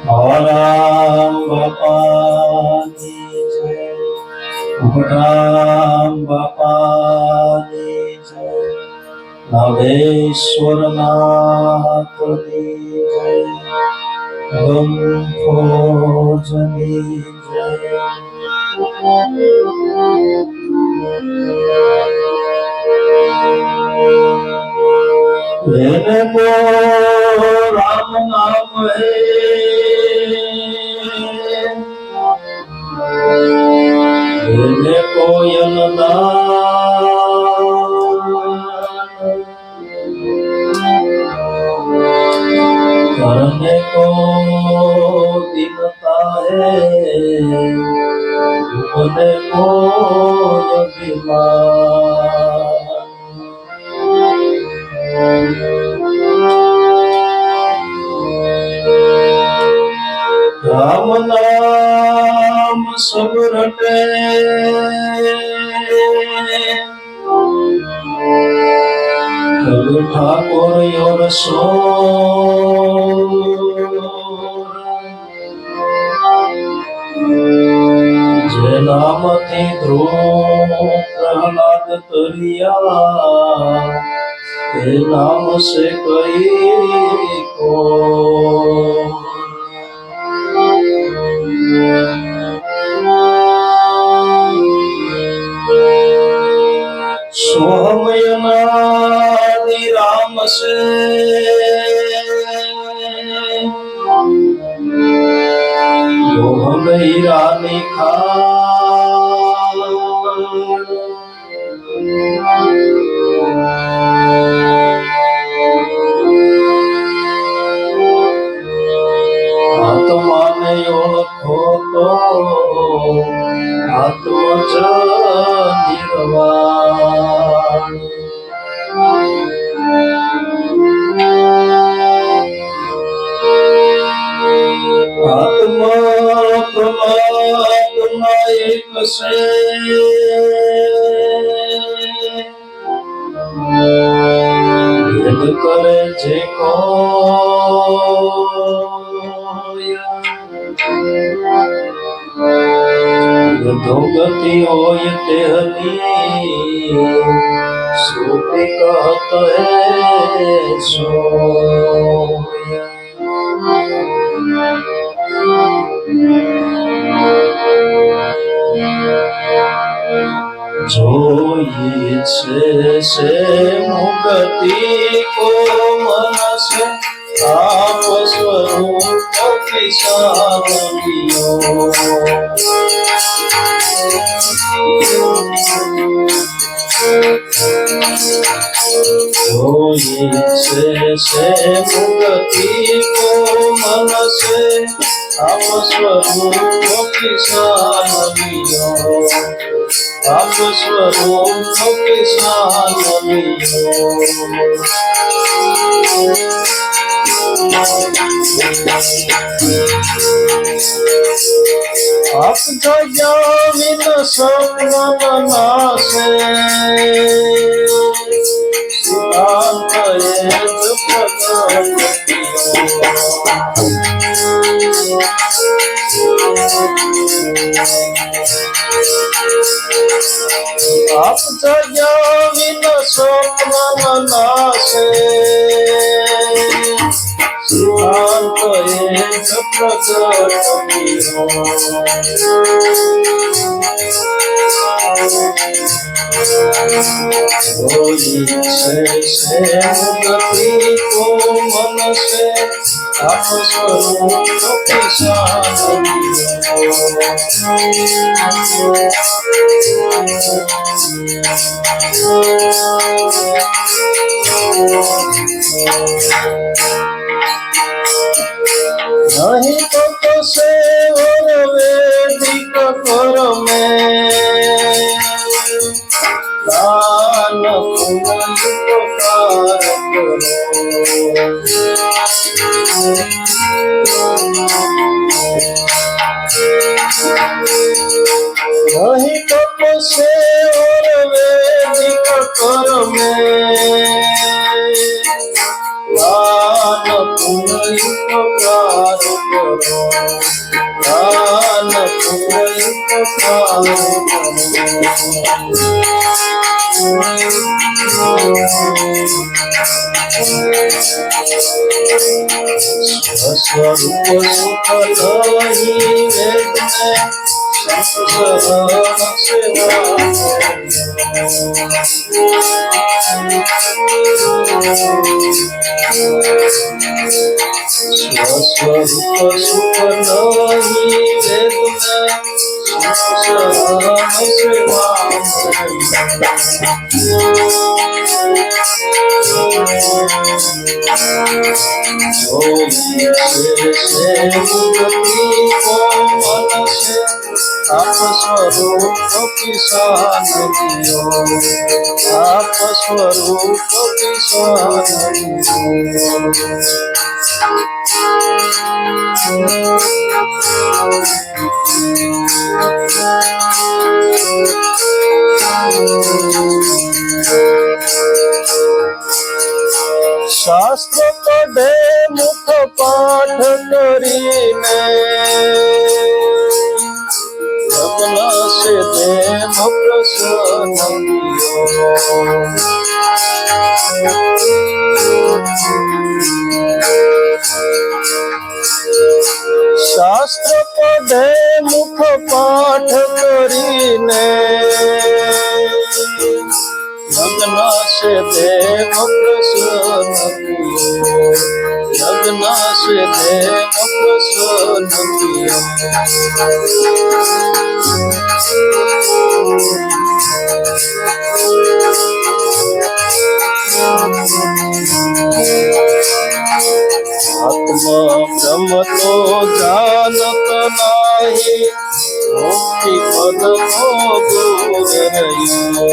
રામ બાપાની જય, રામ બાપાની જય, નાગેશ્વર નાથની જય, ગંગોજની જય. લેને કો રામ નામ હે, લેને કોયલ દાન, करने को दिखता है, होने को अभिमान. राम नाम सब रटे, कभी ठाकुर और सो, जे नाम थी ध्रुव प्रहलाद तरिया, ते नाम से कई को. सोहमयनादि राम से यो हीरा लिखा, आत्मा ने ओळखो तो आत्मज निर्वाण. आत्मा परमात्मा एक से, भेद करे जे को. गति होय तेहनी सोते कहत है सोय. जोई से मुक्ति को मनस आप स्वरूप किसानियो. जोई से मुक्ति को मनस आप स्वरूप किसानियो, आप स्वरूप किसानियो. आप जो जामिन सपन नासे, सिद्धांत एक आप जो जामिन सपन नासे, सिद्धांत एक प्रकटनियो. होई से मुक्ति को मन से आप स्वरूप किसानियो. नहीं तो से और वैदिक कर में दान पुण्य उपकार करो. नहीं तो से और वैदिक कर में दान પુનઃ ઉપકાર કરો, દાન પુનઃ ઉપકાર કરો। સ્વરૂપ સુખ નહીં વેદને સંસરણ સેવા સ્વસ્વરૂપ સુખ નહીં વેદને સંસરણ સેવા आप स्वरूप किसान दियो, आप स्वरूप किसान शास्त्र पढ़े मुख पाठ करीने अपना से देव प्रसन्न शास्त्र पढ़े मुख पाठ करीने यज्ञ से देव प्रसन्न यज्ञ से देव प्रसन्न आत्मा ब्रह्म तो जानत नाही, मुक्ति पद को दूर रहियो।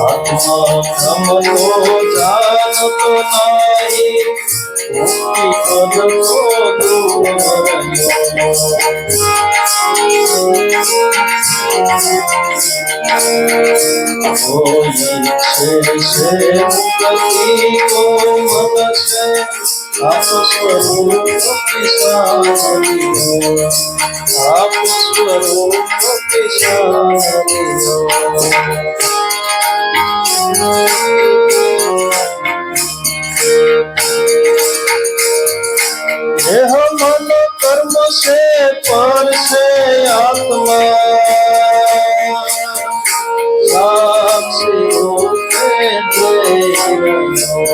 आत्मा ब्रह्म तो जानत नाही, मुक्ति पद को दूर रहियो। से मुक्ति को मन से आप स्वरूप किसान दियो, आप स्वरूप किसान दियो। देह मन कर्म से पर से आत्मा साक्षी रूप में देख रहो।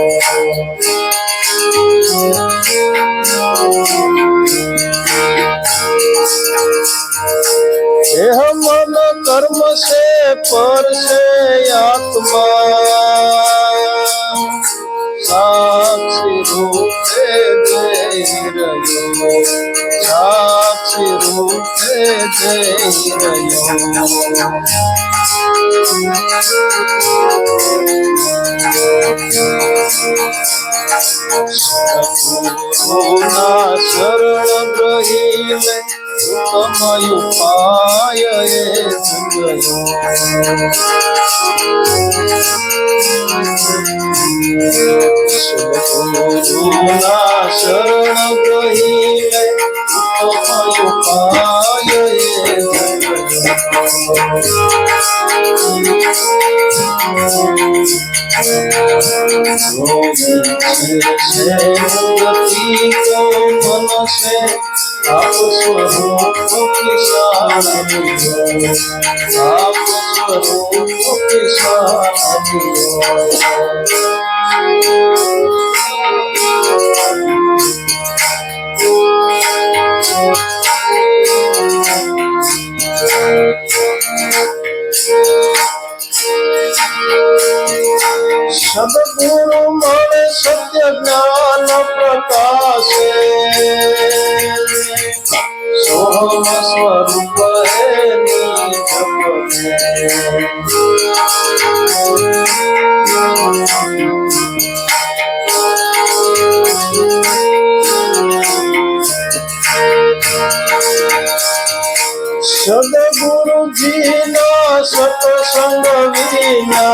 देह मन कर्म से पर से आत्मा साक्षी रूप में देख रहो, साक्षी रूप में देख रहो। सद्गुरुना शरण ग्रहीले उत्तम उपाय सद्गुरुना शरण ग्रहीले उत्तम उपाय मुक्ति को मन से आप स्वरूप किसान दियो, आप स्वरूप किसान दियो। सद्गुरु मन सत्य ज्ञान प्रकाशे, सोम स्वरूप है निज सद्गुरु जी ना सत्संग विना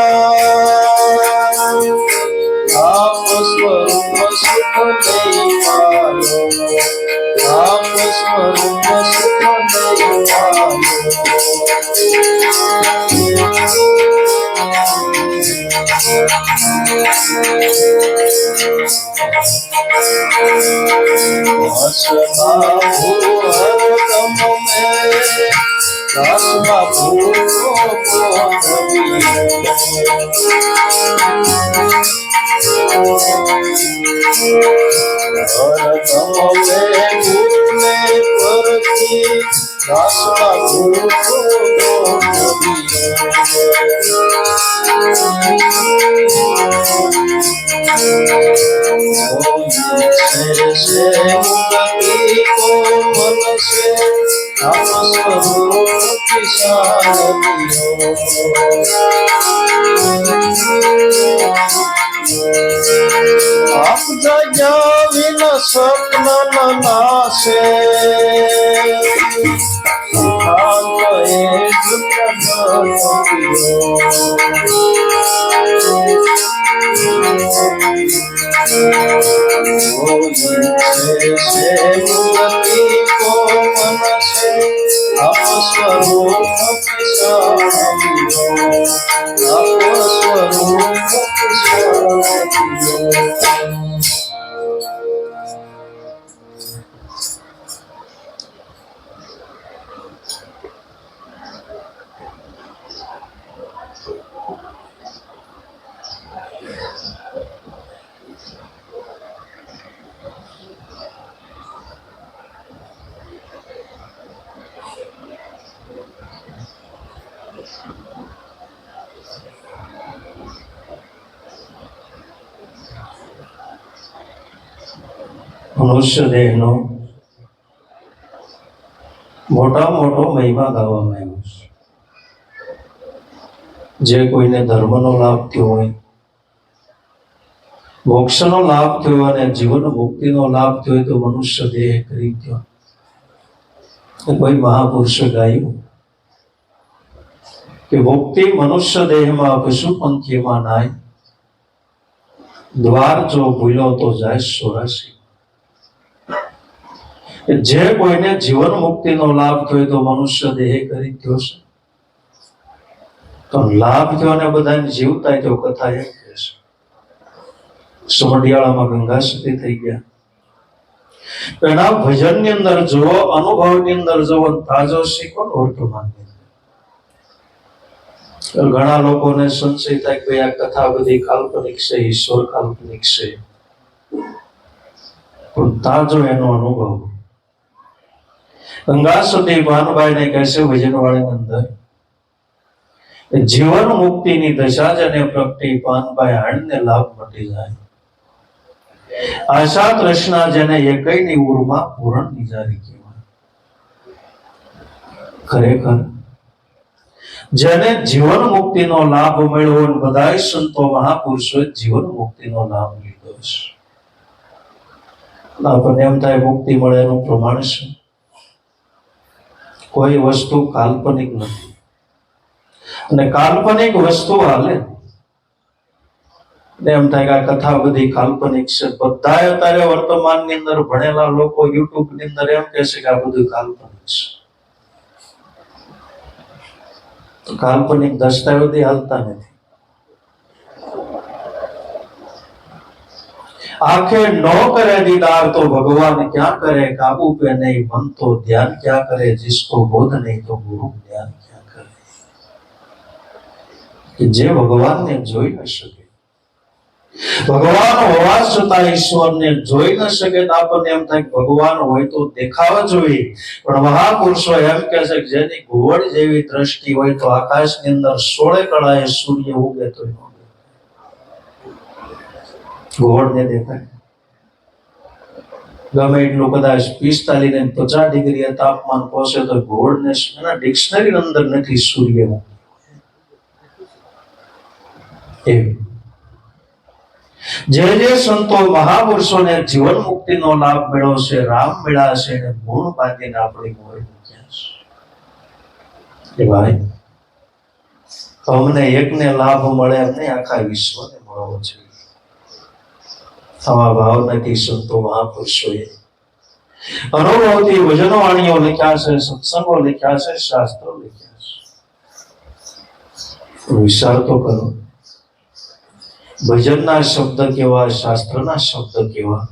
આપ જગ્યા વિના સ્વપ્ન નાશે મનુષ્ય દેહનો મોટા મોટો મહિમા ગાવામાં આવ્યો છે. જે કોઈને ધર્મનો લાભ થયો હોય, મોક્ષનો લાભ થયો અને જીવન મુક્તિનો લાભ થયો હોય તો મનુષ્ય દેહ કરી થયો. કોઈ મહાપુરુષે ગાયું કે મુક્તિ મનુષ્ય દેહમાં પશુ પંખીમાં નાય, દ્વાર જો ભૂલ્યો તો જાય 84. જે કોઈને જીવન મુક્તિનો લાભ થયો તો મનુષ્ય દેહ કરી થયો છે. તો લાભ થયો ને બધાને જીવતા તો કથા એમ કહે છે, સમઢિયાળામાં ગંગા સતી થઈ ગયા. એના ભજનની અંદર જુઓ, અનુભવની અંદર જુઓ, તાજો શીખો વર્તમાનની અંદર. ઘણા લોકોને સંશય થાય કે આ કથા બધી કાલ્પનિક છે, ઈશ્વર કાલ્પનિક છે, પણ તાજો એનો અનુભવ. ગંગા સતી ભાનુભાઈ ને કહે છે ભજનવાળીની અંદર, જીવન મુક્તિની દશા જેને પ્રગટી પાનભાઈ હાણને લાભ મટી જાય. આશા તૃષ્ણા જેને એકઈની ઉરમાં પૂરણ નિજારી કહેવાય. ખરેખર જેને જીવન મુક્તિનો લાભ મળ્યો અને બધા સંતો મહાપુરુષોએ જીવન મુક્તિનો લાભ લીધો છે. આપણને એમ થાય મુક્તિ મળે એનું પ્રમાણ છે. કોઈ વસ્તુ કાલ્પનિક નથી, અને કાલ્પનિક વસ્તુ હાલે એમ થાય કે આ કથા બધી કાલ્પનિક છે. બધા અત્યારે વર્તમાનની અંદર ભણેલા લોકો યુટ્યુબ ની અંદર એમ કહે છે કે આ બધું કાલ્પનિક છે. કાલ્પનિક દસ્તાવેજી હાલતા નથી. આંખે નો કરે દીદાર તો ભગવાન ક્યાં કરે, કાબू पे नहीं मन तो ध्यान क्या करे, जिसको बोध नहीं तो गुरु ज्ञान क्या करे. કે જે ભગવાનને જોઈ ન શકે, ભગવાન હોવા છતાં ઈશ્વરને જોઈ ન શકે તો આપણને એમ થાય કે ભગવાન હોય તો દેખાવા જોઈએ. પણ મહાપુરુષો એમ કહે છે કે જેની ઘુવડ જેવી દ્રષ્ટિ હોય તો આકાશની અંદર 16 કળાએ સૂર્ય ઉગે તો ઘુવડને દેખાય. ગમે એટલું કદાચ 45 ને 50 ડિગ્રી તાપમાન પહોંચે તો ઘુવડને એના ડિક્શનરી અંદર નથી સૂર્ય. જે જે સંતો મહાપુરુષોને જીવન મુક્તિનો લાભ મળ્યો છે, રામ મળ્યા છે, એને ગુણ બાંધીને આપણી મોય મૂક્યા છે. ભાઈ અમને એકને લાભ મળે એમ નહીં, આખા વિશ્વને મળવો છે. આવા ભાવનાથી સંતો મહાપુરુષોએ અનુભવથી ભજનવાણીઓ લખ્યા છે, સત્સંગો લખ્યા છે, શાસ્ત્રો લખ્યા છે. વિચાર તો કરો, ભજનના શબ્દ કેવા, શાસ્ત્રના શબ્દ કેવા.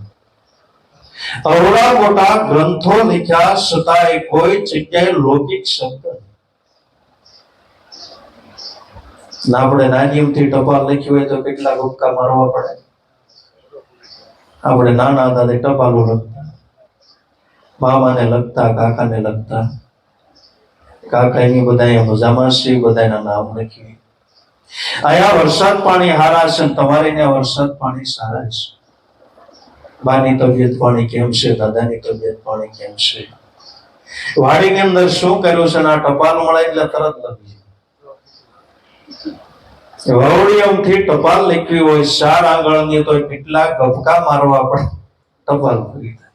અવળા મોટા ગ્રંથો લખ્યા છતાંય કોઈ જગ્યાએ લૌકિક શબ્દ. આપણે નાની ઉમથી ટપાલ લખ્યું હોય તો કેટલા ગુપકા મારવા પડે. આપણે નાના હતા તે ટપાલો લખતા, મામાને લખતા, કાકાને લખતા. કાકા એની બધા મજામાં છે, બધાના નામ લખી. અહીંયા વરસાદ પાણી હારા છે, તમારે ત્યાં વરસાદ પાણી સારા છે. બાની તબિયત પાણી કેમ છે, દાદાની તબિયત પાણી કેમ છે, વાડીની અંદર શું કર્યું છે, આ ટપાલ મળે એટલે તરત લખી. વવડિયમથી ટપાલ લખવી હોય 4 આંગળની તો કેટલા ગપકા મારવા પડે ટપાલ પૂરી થાય.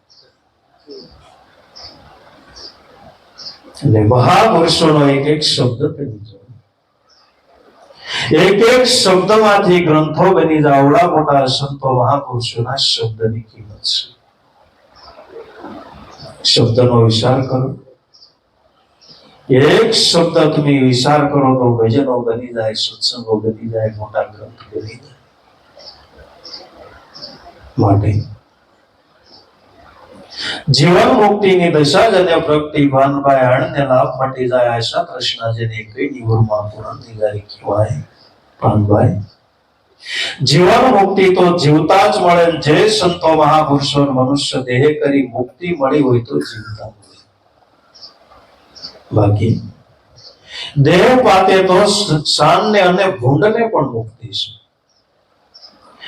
એટલે મહાપુરુષોનો એક એક શબ્દ બની જાય, એક એક શબ્દમાંથી ગ્રંથો બની જાય. આવડા મોટા સંતો મહાપુરુષોના શબ્દની કિંમત છે. શબ્દનો વિચાર કરો, એક શબ્દ તમે વિચાર કરો તો ભજનો બની જાય, સત્સંગો બની જાય, મોટા ગ્રંથ બની જાય. માટે જીવન મુક્તિની દશા જને પ્રગતિ ભાનભાઈ આણને લાભ મટી જાય. આશા કૃષ્ણ જેને કઈ નિવરમાં પૂર્ણ નિગારી કહેવાય. ભાનભાઈ જીવન મુક્તિ તો જીવતા જ મળે. જે સંતો મહાપુરુષો મનુષ્ય દેહ કરી મુક્તિ મળી હોય તો જીવતા મળે. બાકી દેહ પાતે તો શાનને અને ભૂંડને પણ મુક્તિ છે.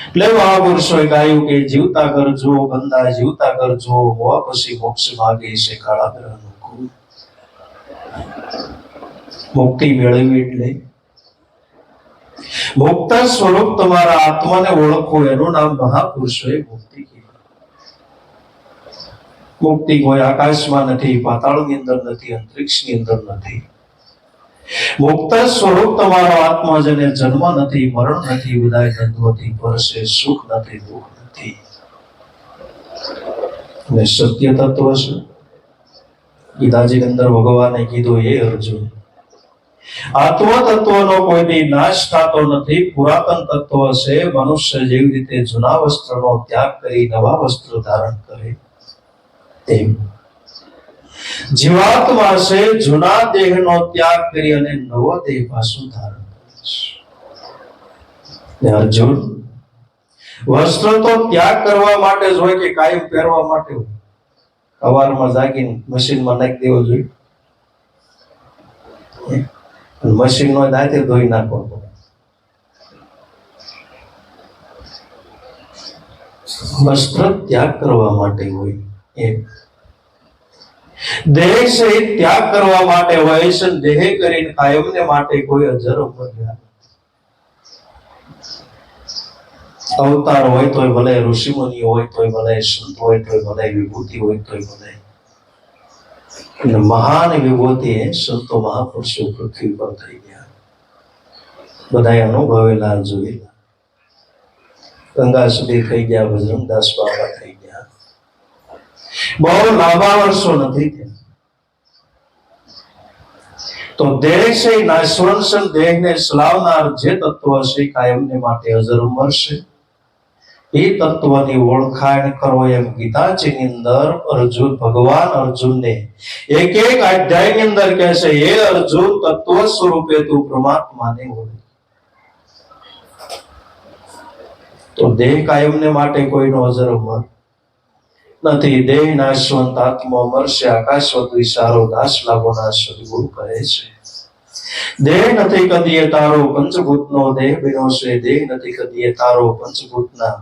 એટલે મહાપુરુષોએ ગાયું કે જીવતા કરજો બંદા, જીવતા કરજો હોવા પછી મોક્ષ માગે છે કાળા ગ્રહનું કુળ. મુક્તિ મેળવી એટલે મુક્ત સ્વરૂપ તમારા આત્માને ઓળખો, એનું નામ મહાપુરુષોએ મુક્તિ કીધું. મુક્તિ કોઈ આકાશમાં નથી, પાતાળની અંદર નથી, અંતરિક્ષની અંદર નથી. મુક્ત સ્વરૂપ તમારો આત્મા, જેને જન્મ નથી, મરણ નથી, વિદાય દ્વંદ્વથી પરસે, સુખ નથી, દુઃખ નથી. અને સત્ય તત્વ છે. ગીતાજી અંદર ભગવાને કીધું, હે અર્જુન, આત્મ તત્વનો કોઈ નાશ થતો નથી, પુરાતન તત્વ છે. મનુષ્ય જેવી રીતે જૂના વસ્ત્રનો ત્યાગ કરી નવા વસ્ત્ર ધારણ કરે તેમ જીવાત્મા છે જૂના દેહનો ત્યાગ કરી અને નવો દેહ પાછું ધારણ કરે છે. અર્જુન, વસ્ત્ર તો ત્યાગ કરવા માટે જ હોય કે કાયમ પહેરવા માટે હોય? સવારમાં જાગીને મશીનમાં નાખી દેવો જોઈએ? મશીન નો દાંતે ધોઈ નાખવો પડે. વસ્ત્ર ત્યાગ કરવા માટે હોય, એમ દેહ સહિત ત્યાગ કરવા માટે હોય છે. દેહ કરીને કાયમને માટે કોઈ અજર અમર અવતાર હોય તોય ભલે, ઋષિમુનિ હોય તોય ભલે, સંત હોય તોય ભલે, વિભૂતિ હોય તોય ભલે. મહાન વિભૂતિ સંતો મહાપુરુષો પૃથ્વી પર થઈ ગયા. બધા અનુભવેલા, જોયેલા. ગંગા સુધી થઈ ગયા, બજરંગદાસ બાબા થઈ ગયા. બહુ લાંબા વર્ષો નથી થયા. તો દેહ છે નાશવંત, દેહને સલાવનાર જે તત્વ છે કાયમને માટે અજર અમર છે. એ તત્વની ઓળખાણ કરો એમ ગીતાજીની અંદર અર્જુન, ભગવાન અર્જુનને એક એક અધ્યાયની અંદર કહે છે, હે અર્જુન, તત્વ સ્વરૂપે તું પરમાત્માને ઓળખ. તો દેહ કાયમને માટે કોઈનો અજર અમર નથી. દેહ નાશવંત, આત્મા અમર છે. આકાશવત વિચારો દાસ લાભોના સદગુરુ કહે છે. દેહ નથી કદીએ તારો પંચભૂતનો દેહ બન્યો છે. દેહ નથી કદીએ તારો પંચભૂતના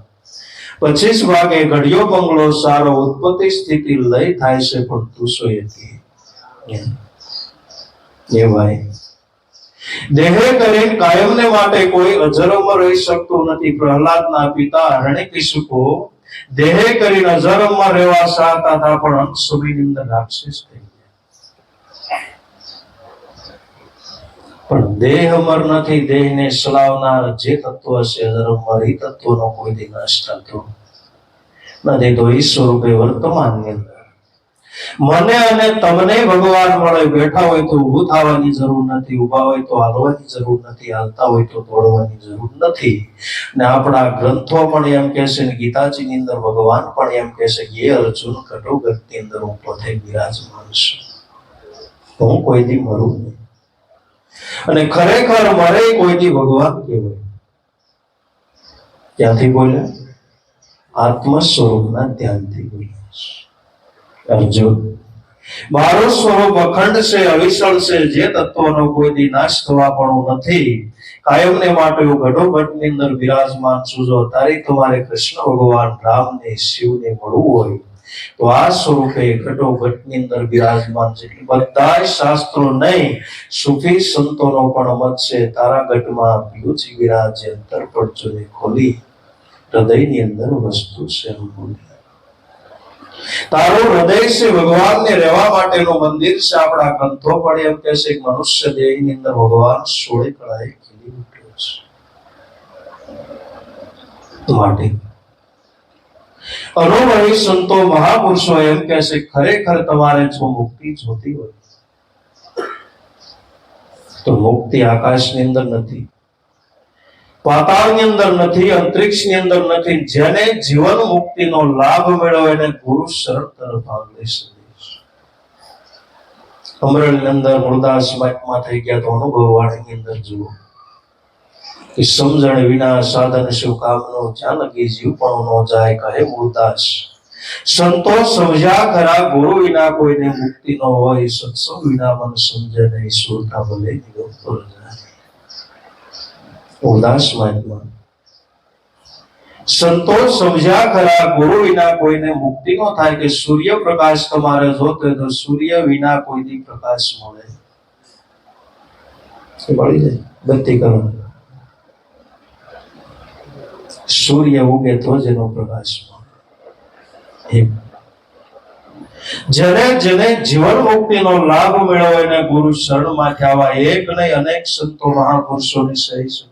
25 ભાગે ઘડિયો બંગલો સારો. ઉત્પત્તિ સ્થિતિ લય થાય છે પણ તું સોયથી એ ભાઈ. દેહ કરીને કાયમને માટે કોઈ અજરમર રહી શકતું નથી. પ્રહલાદના પિતા હરણ્યકશિપુ દેહ કરીને અજરમર રહેવા ચાહતા હતા, પણ અંત સુધીની અંદર રાક્ષસ થઈ ગયા. પણ દેહ અમર નથી. દેહને ચલાવનાર જે તત્વ છે અજરમર, એ તત્વનો કોઈ દી નાશ થતો નથી. તો ઈ સ્વરૂપે વર્તમાનની અંદર મને અને તમને ભગવાન મળે. બેઠા હોય તો ઊભું થવાની જરૂર નથી, ઊભા હોય તો હાલવાની જરૂર નથી, હાલતા હોય તો દોડવાની જરૂર નથી. ને આપણા ગ્રંથો પણ એમ કહે છે, ને ગીતાજીની અંદર ભગવાન પણ એમ કહે છે કે એ અર્જુન ઘટોગતની અંદર હું પોતે બિરાજમાન છું, હું કોઈ દી મરું નહીં. અને ખરેખર મરે કોઈ દી ભગવાન કહેવાય. ક્યાંથી બોલ્યા? આત્મ સ્વરૂપના ધ્યાનથી બોલ્યા. અર્જુન, મારું સ્વરૂપ અખંડ છે, અવિચળ છે, જે તત્વનો કોઈ દી નાશ થવાપણું નથી. કાયમને માટે હું ઘટોઘટની અંદર બિરાજમાન છું. જો તારી તમારે કૃષ્ણ ભગવાન રામને શિવને મળવું હોય તો આ સ્વરૂપે ઘટોઘટની અંદર બિરાજમાન છે. બધા શાસ્ત્રો નહીં, સુફી સંતોનો પણ મત છે, તારા ઘટમાં પિયુજી બિરાજે, અંતર પડજોને ખોલી, હૃદયની અંદર વસ્તુ છે બોલી. તારું હૃદય છે ભગવાનને રહેવા માટેનું મંદિર છે. આપણા ગ્રંથો પણ એમ કહે છે કે મનુષ્ય દેહની અંદર ભગવાન 16 કળાએ ખીલી ઉઠ્યો છે. માટે અનુભવી સંતો મહાપુરુષો એમ કહે છે ખરેખર તમારે જો મુક્તિ જોતી હોય તો મુક્તિ આકાશની અંદર નથી, પાતાળની અંદર નથી, અંતરિક્ષની અંદર નથી. જેને જીવન મુક્તિનો લાભ મેળવ્યો એને ગુરુ શરણ તરફ આંગળી સદેશ. અમરેલીની અંદર મૂળદાસ મહાત્મા થઈ ગયા તો અનુભવ વાણીની અંદર જુઓ કે સમજણ વિના સાધન શું કામનું, જ્યાં લગી જીવ પણ ન જાય. કહે મૂળદાસ, સંતો સમજ્યા ખરા, ગુરુ વિના કોઈને મુક્તિ ન હોય. સત્સંગ વિના મન સમજે નહીં, સુરતા ભલે નિગમ જાય. ઉદાસ મહાત્મા, સંતો સમજ્યા ખરા, ગુરુ વિના કોઈને મુક્તિ ન થાય. કે સૂર્ય પ્રકાશ તમારે જોતો હોય તો સૂર્ય વિના કોઈની પ્રકાશ મળે, મળી જાય. બત્તી કરો, સૂર્ય ઉગે તો જ એનો પ્રકાશ મળે. જેને જેને જીવન મુક્તિનો લાભ મેળવ્યો એને ગુરુ શરણમાંથી આવા એક નહીં અનેક સંતો મહાપુરુષોની સહી છે.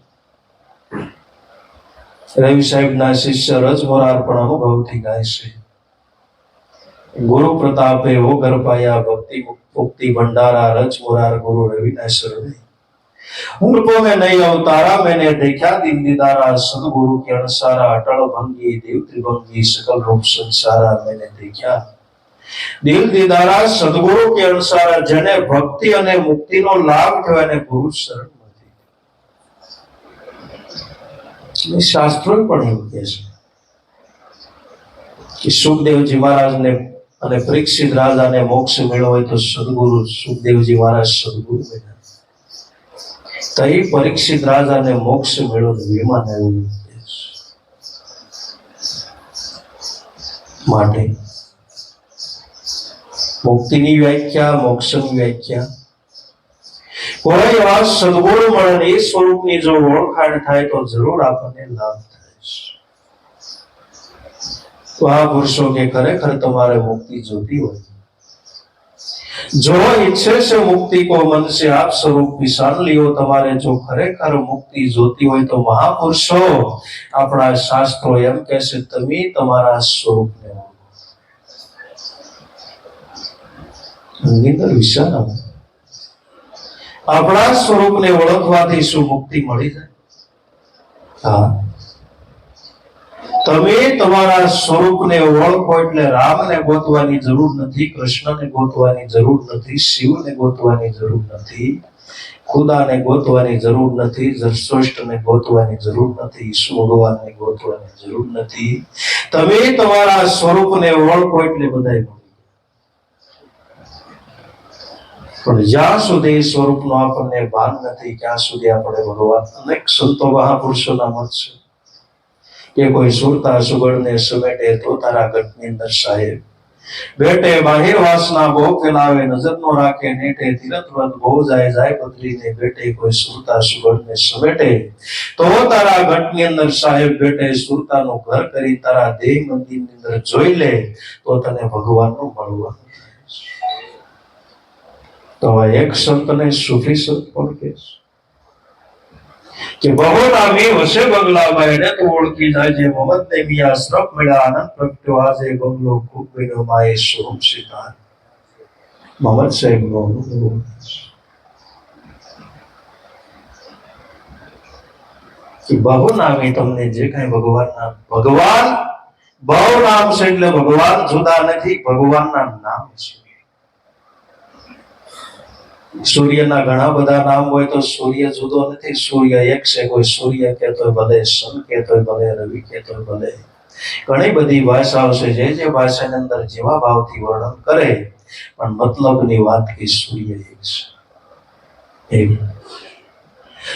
રવિ સાહેબના શિષ્ય રજમોરાર પણ અનુભવથી ગાય છે, ગુરુ પ્રતાપે ઓગર પાયા ભક્તિ મુક્તિ ભંડારા, રજમોરાર ગુરુ રવિના શરણે. रूप में नहीं अवतारा, मैंने देखा दिन दीदारा, सदगुरु के अनुसारा, अटल भंगी देव त्रिभंगी, सकल रूप संसारा मैंने देखा दिल दीदारा, सदगुरु के अनुसारा. જેને ભક્તિ અને મુક્તિનો લાભ થયો એને ગુરુ શરણ નથી. શાસ્ત્રો પણ એવું કહે છે કે સુખદેવજી મહારાજને અને પરીક્ષિત રાજાને મોક્ષ મેળવ્યો હોય તો સદગુરુ સુખદેવજી મહારાજ સદગુરુ બન્યા. તઈ પરીક્ષિત રાજાને મોક્ષ મેળવ્યો વિમાન એવું માટે મુક્તિની વ્યાખ્યા, મોક્ષની વ્યાખ્યા કોઈ એવા સદગુરુ મળે એ સ્વરૂપની જો ઓળખાણ થાય તો જરૂર આપણને લાભ થાય છે. તો આ પુરુષો કે ખરેખર તમારે મુક્તિ જોતી હોય, जो इच्छे से मुक्ति को मन से आप स्वरूप पिसान लियो. તમારે જો ખરેખર મુક્તિ જોતી હોય તો મહાપુરુષો આપણા શાસ્ત્રો એમ કહે છે તમે તમારા સ્વરૂપને વિચાર આપણા સ્વરૂપને ઓળખવાથી શું મુક્તિ મળી જાય? હા, તમે તમારા સ્વરૂપને ઓળખો એટલે રામને ગોતવાની જરૂર નથી, કૃષ્ણને ગોતવાની જરૂર નથી, શિવને ગોતવાની જરૂર નથી, ખુદાને ગોતવાની જરૂર નથી, જરસોષ્ટને ગોતવાની જરૂર નથી, ઈસુ ભગવાનને ગોતવાની જરૂર નથી. તમે તમારા સ્વરૂપને ઓળખો એટલે બધાય મળી. પણ જ્યાં સુધી સ્વરૂપનો આપણને ભાન નથી ત્યાં સુધી આપણે ભગવાન. અનેક સંતો મહાપુરુષોના મત છે કે કોઈ સુરતા સુગળને સમેટે તો તારા ગઢની અંદર સાહેબ બેટે, બાહિર વાસના બહુ ફેલાવે, નજર નો રાખે નેટે, તીરથ વ્રત બહુ જાય જાય બદલીને બેટે. કોઈ સુરતા સુગળને સમેટે તો તારા ગઢની અંદર સાહેબ બેટે. સુરતાનું ઘર કરી તારા દેહ મંદિરની અંદર જોઈ લે તો તને ભગવાનનું મળવાનું. તો એક સંતને સુફી સંત પણ કહે છે કે બહુ નામી વસે બંગલામાં એને તો ઓળખી જાય જે મોહમ્મદ ને મિયા શ્રફ મળ્યા આનંદ પ્રગટ્યો આજે બંગલો ખૂબ બન્યો માએ સ્વરૂપ સિદ્ધાંત. મોહમ્મદ સાહેબનો અનુભવ કે બહુ નામી તમને જે કઈ ભગવાન બહુ નામ છે એટલે ભગવાન જુદા નથી, ભગવાનના નામ છે. સૂર્યના ઘણા બધા નામ હોય તો સૂર્ય જુદો નથી, સૂર્ય એક છે. કોઈ સૂર્ય કહેતો ભલે, સન કહેતો ભલે, રવિ કહેતો ભલે. ઘણી બધી ભાષાઓ છે, જે ભાષાની અંદર જેવા ભાવથી વર્ણન કરે પણ મતલબની વાત કે સૂર્ય એક છે.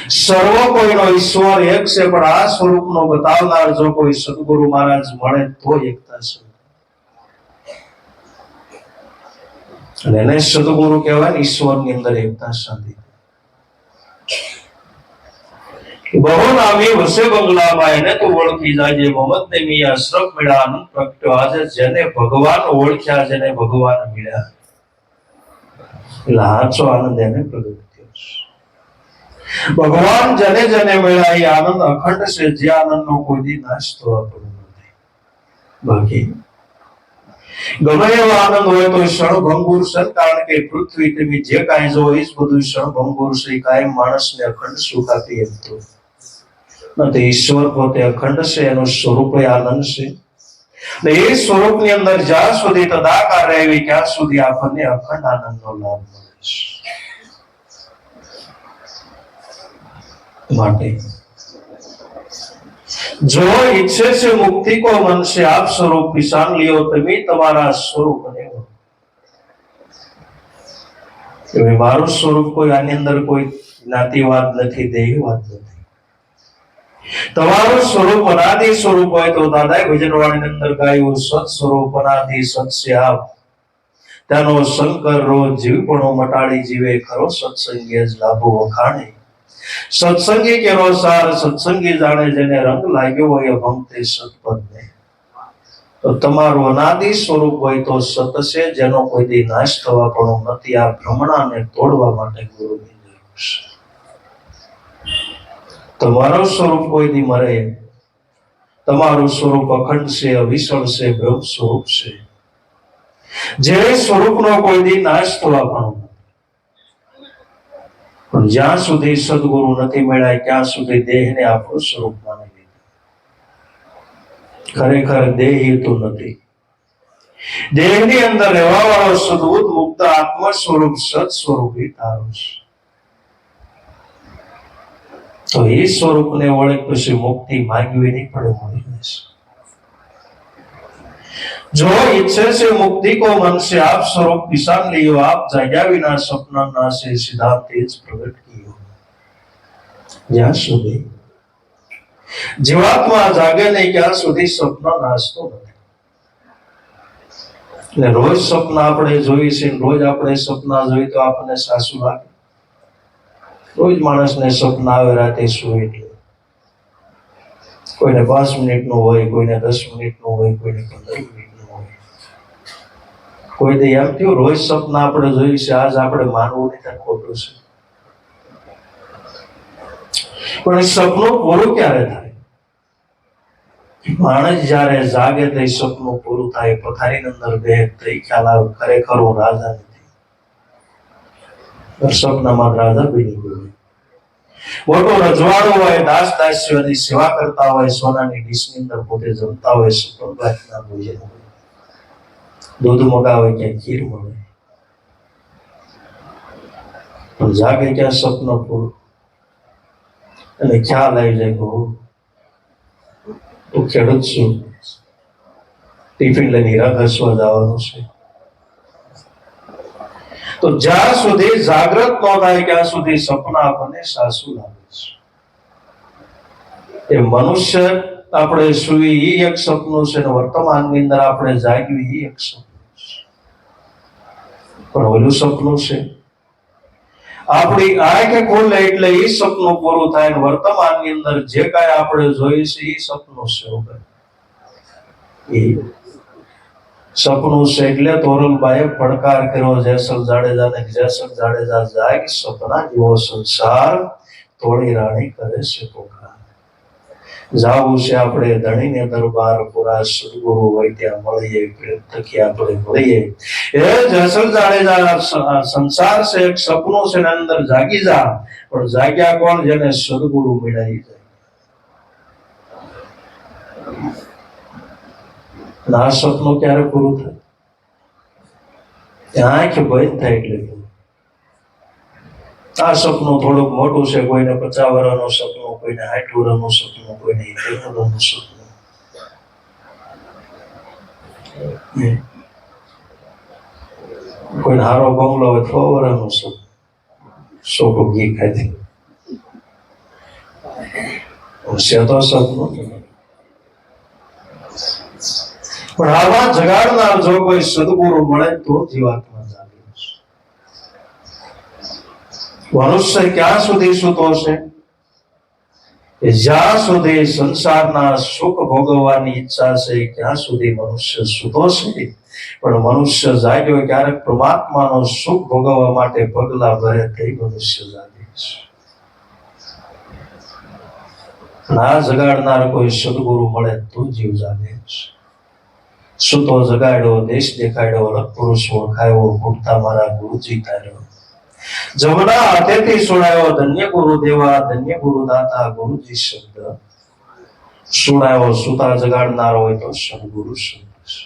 સર્વ કોઈનો ઈશ્વર એક છે, પણ આ સ્વરૂપનો બતાવનાર જો કોઈ સદગુરુ મહારાજ મળે તો એકતા છે. અને એને સદગુરુ કહેવાય. ઈશ્વરની અંદર એકતા શાંતિ. બહુ નામી વસે બંગલામાં એને તો ઓળખી જાય. મોહમ્મદ ને મિયા અશરફ મેળા આનંદ પ્રગટ્યો. આજે જેને ભગવાન ઓળખ્યા, જેને ભગવાન મળ્યા, એટલે સાચો આનંદ એને પ્રગટ થયો છે. ભગવાન જેને જેને મળ્યા એ આનંદ અખંડ છે. જે આનંદનો કોઈ દી નાશ થવા પડતો નથી. બાકી ગમે એવો આનંદ હોય તો ક્ષણભંગુર છે. કારણ કે પૃથ્વી તમે જે કાંઈ જો એ જ બધું ક્ષણભંગુર છે. કાયમ માણસને અખંડ સુખ આપી એમ તો નથી. ઈશ્વર પોતે અખંડ છે, એનું સ્વરૂપ આનંદ છે. એ સ્વરૂપની અંદર જ્યાં સુધી તદાકાર રહેવી ત્યાં સુધી આપણને અખંડ આનંદનો લાભ મળે છે. માટે જો ઈચ્છે છે મુક્તિ કો મન से आप स्वरूप पिसान लियो તમે તમારા સ્વરૂપને મારું સ્વરૂપ કોઈ આની અંદર કોઈ જ્ઞાતિવાદ નથી, દેહવાદ નથી. તમારું સ્વરૂપ અનાદિ સ્વરૂપ હોય તો દાદાએ ભજનવાણીની અંદર ગાયું સત સ્વરૂપ અનાદિ સત્ય આપ. તેનો શંકર રોજ જીવપણો મટાડી જીવે ખરો સત્સંગે જ લાભો વખાણે. સત્સંગી કેરો સાર સત્સંગી જાણે. જેને રંગ લાગ્યો હોય ભક્તિ સતપદને. તો તમારું અનાદિ સ્વરૂપ હોય તો સત છે, જેનો કોઈ દી નાશ થવા પણ નથી. આ ભ્રમણાને તોડવા માટે ગુરુની જરૂર છે. તમારું સ્વરૂપ કોઈ દી મરે. તમારું સ્વરૂપ અખંડ છે, અવિચળ છે, બ્રહ્મ સ્વરૂપ છે. જે સ્વરૂપનો કોઈ દી નાશ થવા પણ જ્યાં સુધી સદગુરુ નથી મળ્યા ત્યાં સુધી દેહને આપણું સ્વરૂપ માની લીધું. ખરેખર દેહ તો નથી. દેહની અંદર રહેવા વાળો સદબુદ્ધ મુક્ત આત્મ સ્વરૂપ સત સ્વરૂપ તારું છે. તો એ સ્વરૂપને ઓળખ પછી મુક્તિ માંગવી નહીં પડે, મળી જશે. જો ઈચ્છે છે મુક્તિ કો મન से आप स्वरूप पिसान लियो. आप जाग्या विना सपना ना से सिद्धांत तेज प्रगट कियो. જ્યાં સુધી જીવાત્મા જાગે નહીં ત્યાં સુધી સપના નાશતો નથી. એટલે રોજ સપના આપણે જોઈએ છે, રોજ આપણે સપના જોઈએ તો આપણને સાસુ લાગે. રોજ માણસને સપના આવે રાતે સુવે એટલે. કોઈને 5 મિનિટનું હોય, કોઈને 10 મિનિટનું હોય, કોઈને 15 મિનિટનું હોય. કોઈ દે એમ થયું રોજ સપના આપણે જોઈએ છે, આજ આપણે માનવું નહીં ખોટું છે. પણ સપનું પૂરું ક્યારે થાય? માણસ જયારે જાગે તો સપનું પૂરું થાય. પથારીની અંદર બેહ તો ખ્યાલ આવે ખરેખર હું રાજા નથી. સપનામાં રાજા બની ગયો. મોટો રજવાડો હોય, દાસ દાસીઓની સેવા કરતા હોય, સોનાની ડીશની અંદર પોતે જમતા હોય, સપનના ભોજન હોય, દૂધ મગાવે ક્યાં ખીર મળે. પણ જાગે ક્યાં સપનું પૂરું. અને ખ્યાલ આવી જાય કે હું ખેડૂત છું, ટિફિન લઈને હીરા ઘસવા જવાનું છે. તો જ્યાં સુધી જાગૃત ન થાય ત્યાં સુધી સપના આપણને સાસુ લાગે છે. એ મનુષ્ય આપણે સુઈ એ એક સપનું છે, ને વર્તમાનની અંદર આપણે જાગ્યું એ એક સપનું છે. પણ ઓલું સપનું છે આપણી આંખ ખોલે એટલે એ સપનું પૂરું થાય. વર્તમાનની અંદર જે કાંઈ આપણે જોઈએ છે એ સપનું છે. એ સપનું છે એટલે તોરલબાઈએ પડકાર કર્યો જેસલ જાડેજાને, જેસલ જાડેજા જાય સપના જેવો સંસાર તોડી રાણી કરે છે પોકાર. જાવું છે આપણે ધણીને દરબાર, પૂરા સદગુરુ હોય ત્યાં મળીએ, પ્રેમ થકી આપણે મળીએ. એ જસલ જાડેજા સંસાર છે એક સપનું છે, અંદર જાગી જા. પણ જાગ્યા કોણ? જેને સદગુરુ મળાઈ જાય. આ સપનું ક્યારે પૂરું થાય? આંખ બંધ થાય એટલે. આ સપનું થોડુંક મોટું છે, કોઈને 50 વર્ષનું સપનું, કોઈને 60 વર્ષનું સપનું, કોઈને 70 વર્ષનું સપનું. કોઈને હારો બંગલો હોય 100 વર્ષનું સપનું, છોકરું ઘી ખાધી છે તો સપનું. પણ આવા જગાડનાર જો કોઈ સદગુરુ મળે તો જીવાત્મા જાગે. મનુષ્ય ક્યાં સુધી સૂતો છે? જ્યાં સુધી સંસારના સુખ ભોગવવાની ઈચ્છા છે ત્યાં સુધી મનુષ્ય સૂતો છે. પણ મનુષ્ય જાગ્યો ક્યારેક પરમાત્માનો સુખ ભોગવવા માટે પગલા ભરે તે મનુષ્ય જાગે છે. ના જગાડનાર કોઈ સદગુરુ મળે તો જીવ જાગે છે. સૂતો જગાડ્યો, દેશ દેખાડ્યો, અલગ પુરુષ ઓળખાયો, ભૂખતા મારા ગુરુજી તાર્યો. જમના હાથેથી સુણાયો, ધન્ય ગુરુ દેવા, ધન્ય ગુરુ દાતા, ગુરુજી શબ્દ સુણાયો. સુતા જગાડનાર હોય તો સદગુરુ શબ્દ છે.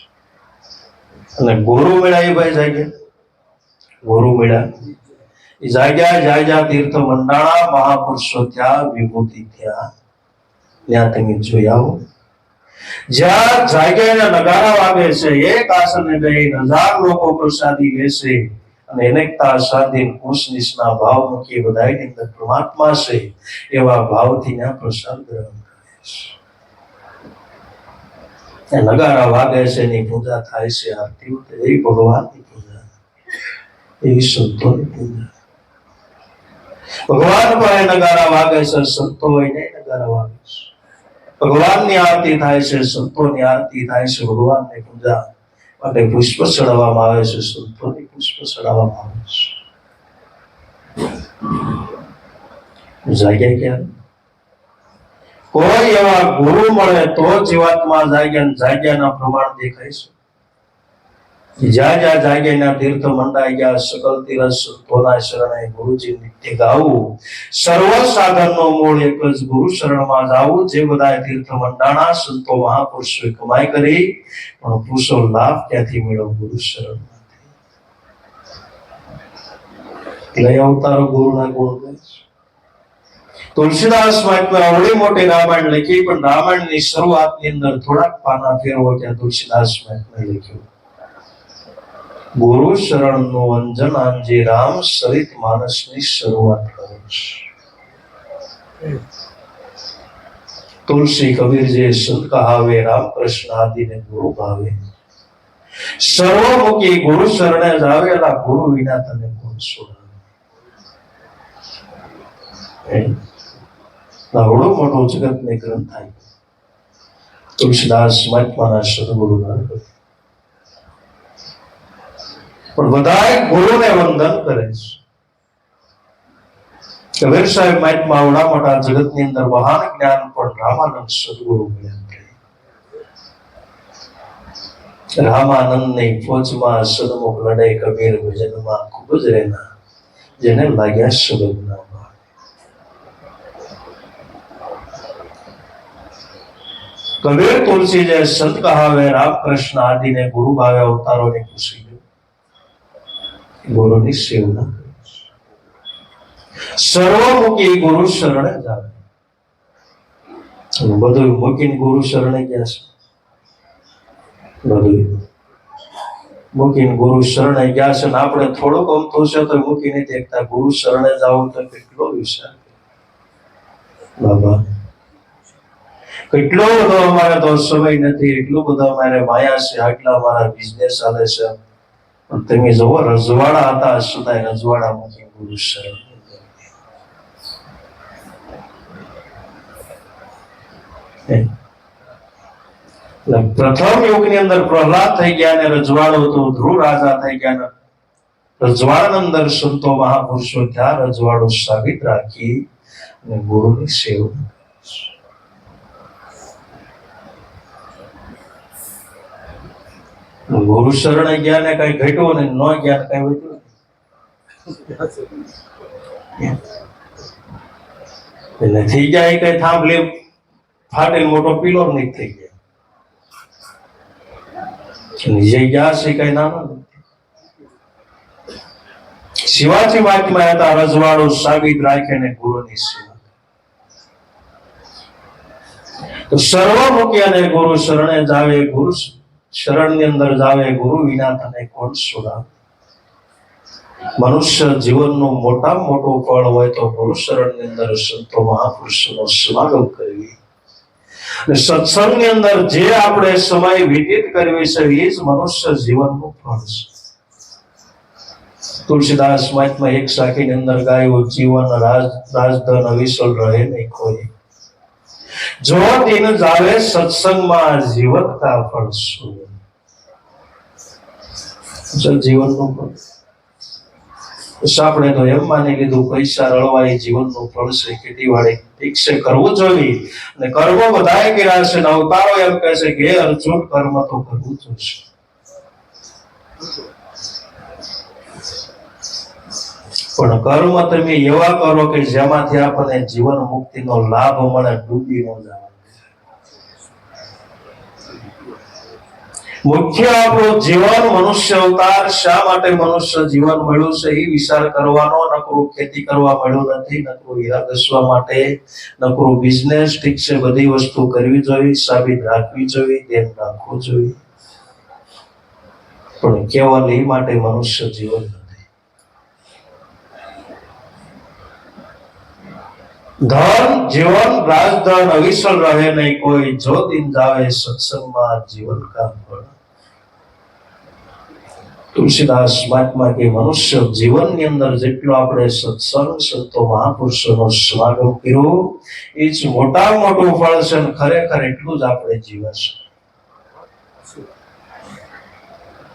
અને ગુરુ મળ્યા એ ભાઈ જાગ્યા. ગુરુ મળ્યા એ જાગ્યા તીર્થ મંડાણા, મહાપુરુષો થયા, વિભૂતિ થયા. ત્યાં તમે જોઈ આવો. જ્યાં જાગ્યાના નગારા વાગે છે, એક આસને બેહીને 1000 લોકો પ્રસાદી લેશે અને અનેકતા શાંતિ કુશનિશના ભાવ મૂકી બધાની અંદર પરમાત્મા છે એવા ભાવથી ત્યાં પ્રસાદ ગ્રહણ કરે છે. નગારા વાગે છે, એની પૂજા થાય છે, આરતી એ ભગવાનની પૂજા, એવી સંતોની પૂજા. ભગવાન પાસે નગારા વાગે છે, સંતો હોય નહીં નગારા વાગે છે. ભગવાનની આરતી થાય છે, સંતોની આરતી થાય છે, ભગવાનની પૂજા માટે પુષ્પ ચડાવવામાં આવે છે, સંતોની પુષ્પ ચડાવવામાં આવે છે. જાગ્યા ક્યાં? કોઈ એવા ગુરુ મળે તો જીવાત્મા જાગ્યાના પ્રમાણ દેખાય છે. જ્યાં જ્યાં જાગ્યાના તીર્થ મંડાઈ ગયા, સકલ તીર્થ સંતોના શરણે ગુરુજી નિત્ય ગાવું. સર્વ સાધનનો મૂળ એક જ ગુરુ શરણમાં જાવું. જે બધા તીર્થ મંડાણા સંતો મહાપુરુષોએ કમાઈ કરી, પણ પુરુષો લાભ ક્યાંથી મેળવ? ગુરુ શરણમાંથી. લઈ અવતારો ગુરુના ગુણ ગાય છે. તુલસીદાસ મહાત્મા અવળી મોટી રામાયણ લખી, પણ રામાયણની શરૂઆતની અંદર થોડાક પાના ફેરવો ત્યાં તુલસીદાસ મહાત્માએ લખ્યું, ગુરુ શરણ નો અંજન આંજી રામ, સરિત માનસની શરૂઆત કરે છે. તુલસી કબીરજી સંત કહાવે, રામકૃષ્ણ આદિને ગુરુ ભાવે. સર્વમુખી ગુરુ શરણે જાવેલા, ગુરુ વિના તને કોણ છોડાવે? આવડો મોટો જગતને ગ્રંથ થાય તુલસીદાસ મહાત્માના સદગુરુના. પણ બધાય ગુરુને વંદન કરે છે. કબીર સાહેબ મહાત્મા આવડા મોટા જગતની અંદર મહાન જ્ઞાન પણ રામાનંદ સદગુરુ મળ્યા. રામાનંદની ફોજમાં સદમુખ લડે, કબીર ભજનમાં ખૂબ જ રહેના, જેને લાગ્યા શબ્દના. કબીર તુલસી જે સંત કહાવે, રામકૃષ્ણ આદિને ગુરુ ભાવે, અવતારોની ખુશી ગુરુની સેવના. સર્વમુખી ગુરુ શરણે જાવે. બધું મૂકીને ગુરુ શરણે ગયા છે. બધું મૂકીને ગુરુ શરણે ગયા છે. આપણે થોડુંક અમથું છે તો મૂકી નથી એકતા. ગુરુ શરણે જાવ તો કેટલો વિચાર બાબા, કેટલો બધો અમારે તો સમય નથી, એટલું બધો અમારે માયા છે, આટલા અમારા બિઝનેસ ચાલે છે. પણ તમે જુઓ, રજવાડા હતા સદાય રજવાડા મૂકી ગુરુ શરણ. પ્રથમ યુગની અંદર પ્રહલાદ થઈ ગયા ને રજવાડો હતો, ધ્રુવ રાજા થઈ ગયા. રજવાડાની અંદર સંતો મહાપુરુષો ત્યાં રજવાડો સ્થાપિત રાખી અને ગુરુની સેવા. ગુરુ શરણે ગયા ને કઈ ઘટ્યું ને ન ગયા ને કઈ વધ્યું. એટલે થઈ જાય કઈ થાંભલી ફાટેલ મોટો પિલોર નહીં થઈ ગયા. જે ગયા છે કઈ નાનો શિવાજી વાતમાં હતા રજવાડું સાબિત રાખે ને ગુરુની સેવા. તો સર્વ મૂકી અને ગુરુ શરણે જાવે, ગુરુ શરણ ની અંદર જાવે, ગુરુ વિના તને કોણ છોડાવે. મનુષ્ય જીવનનું મોટામાં મોટું ફળ હોય તો ગુરુ શરણ ની અંદર સંતો મહાપુરુષોનો સમાગમ કરવી. સત્સંગ ની અંદર જે આપણે સમય વ્યતીત કરવી છે એ જ મનુષ્ય જીવનનું ફળ છે. તુલસીદાસ મહાત્મા એક સાખી ની અંદર ગાયું, જીવન રાજધન અવિસલ રહે નહીં કોઈ, જો દિન જાવે સત્સંગમાં જીવન કા ફળ શું. જીવનનું ફળ આપણે તો એમ માની લીધું પૈસા રળવા એ જીવનનું ફળ છે. ખેતીવાડી ઠીક છે, કરવું જોઈએ અને કર્મ બધાએ કર્યા છે. અવતારો એમ કહે છે કે અર્જુન કર્મ તો કરવું જોઈશે. પણ કર્મ તમે એવા કરો કે જેમાંથી આપણને જીવન મુક્તિનો લાભ મળે, ડૂબી ન જાય. મુખ્ય આપણું જીવન મનુષ્ય અવતાર શા માટે મનુષ્ય જીવન મળ્યું છે એ વિચાર કરવાનો. નકરું ખેતી કરવા મળ્યું નથી, નકરું હીરા ઘસવા માટે, નકરું બિઝનેસ. ઠીક છે, બધી વસ્તુ કરવી જોઈએ, સાબિત રાખવી જોઈએ, ધ્યાન રાખવું જોઈએ, પણ કેવલ એ માટે મનુષ્ય જીવન નથી. ધન જીવન રાજધન અવિસલ રહે નહીં કોઈ, જો દિન જાવે સત્સંગમાં જીવન કા ફળ. તુલસીદાસ મહાત્મા કે મનુષ્ય જીવનની અંદર જેટલો આપણે સત્સંગ સંતો મહાપુરુષોનો સમાગમ કર્યો એ જ મોટામાં મોટું ફળ છે. ખરેખર એટલું જ આપણે જીવશું.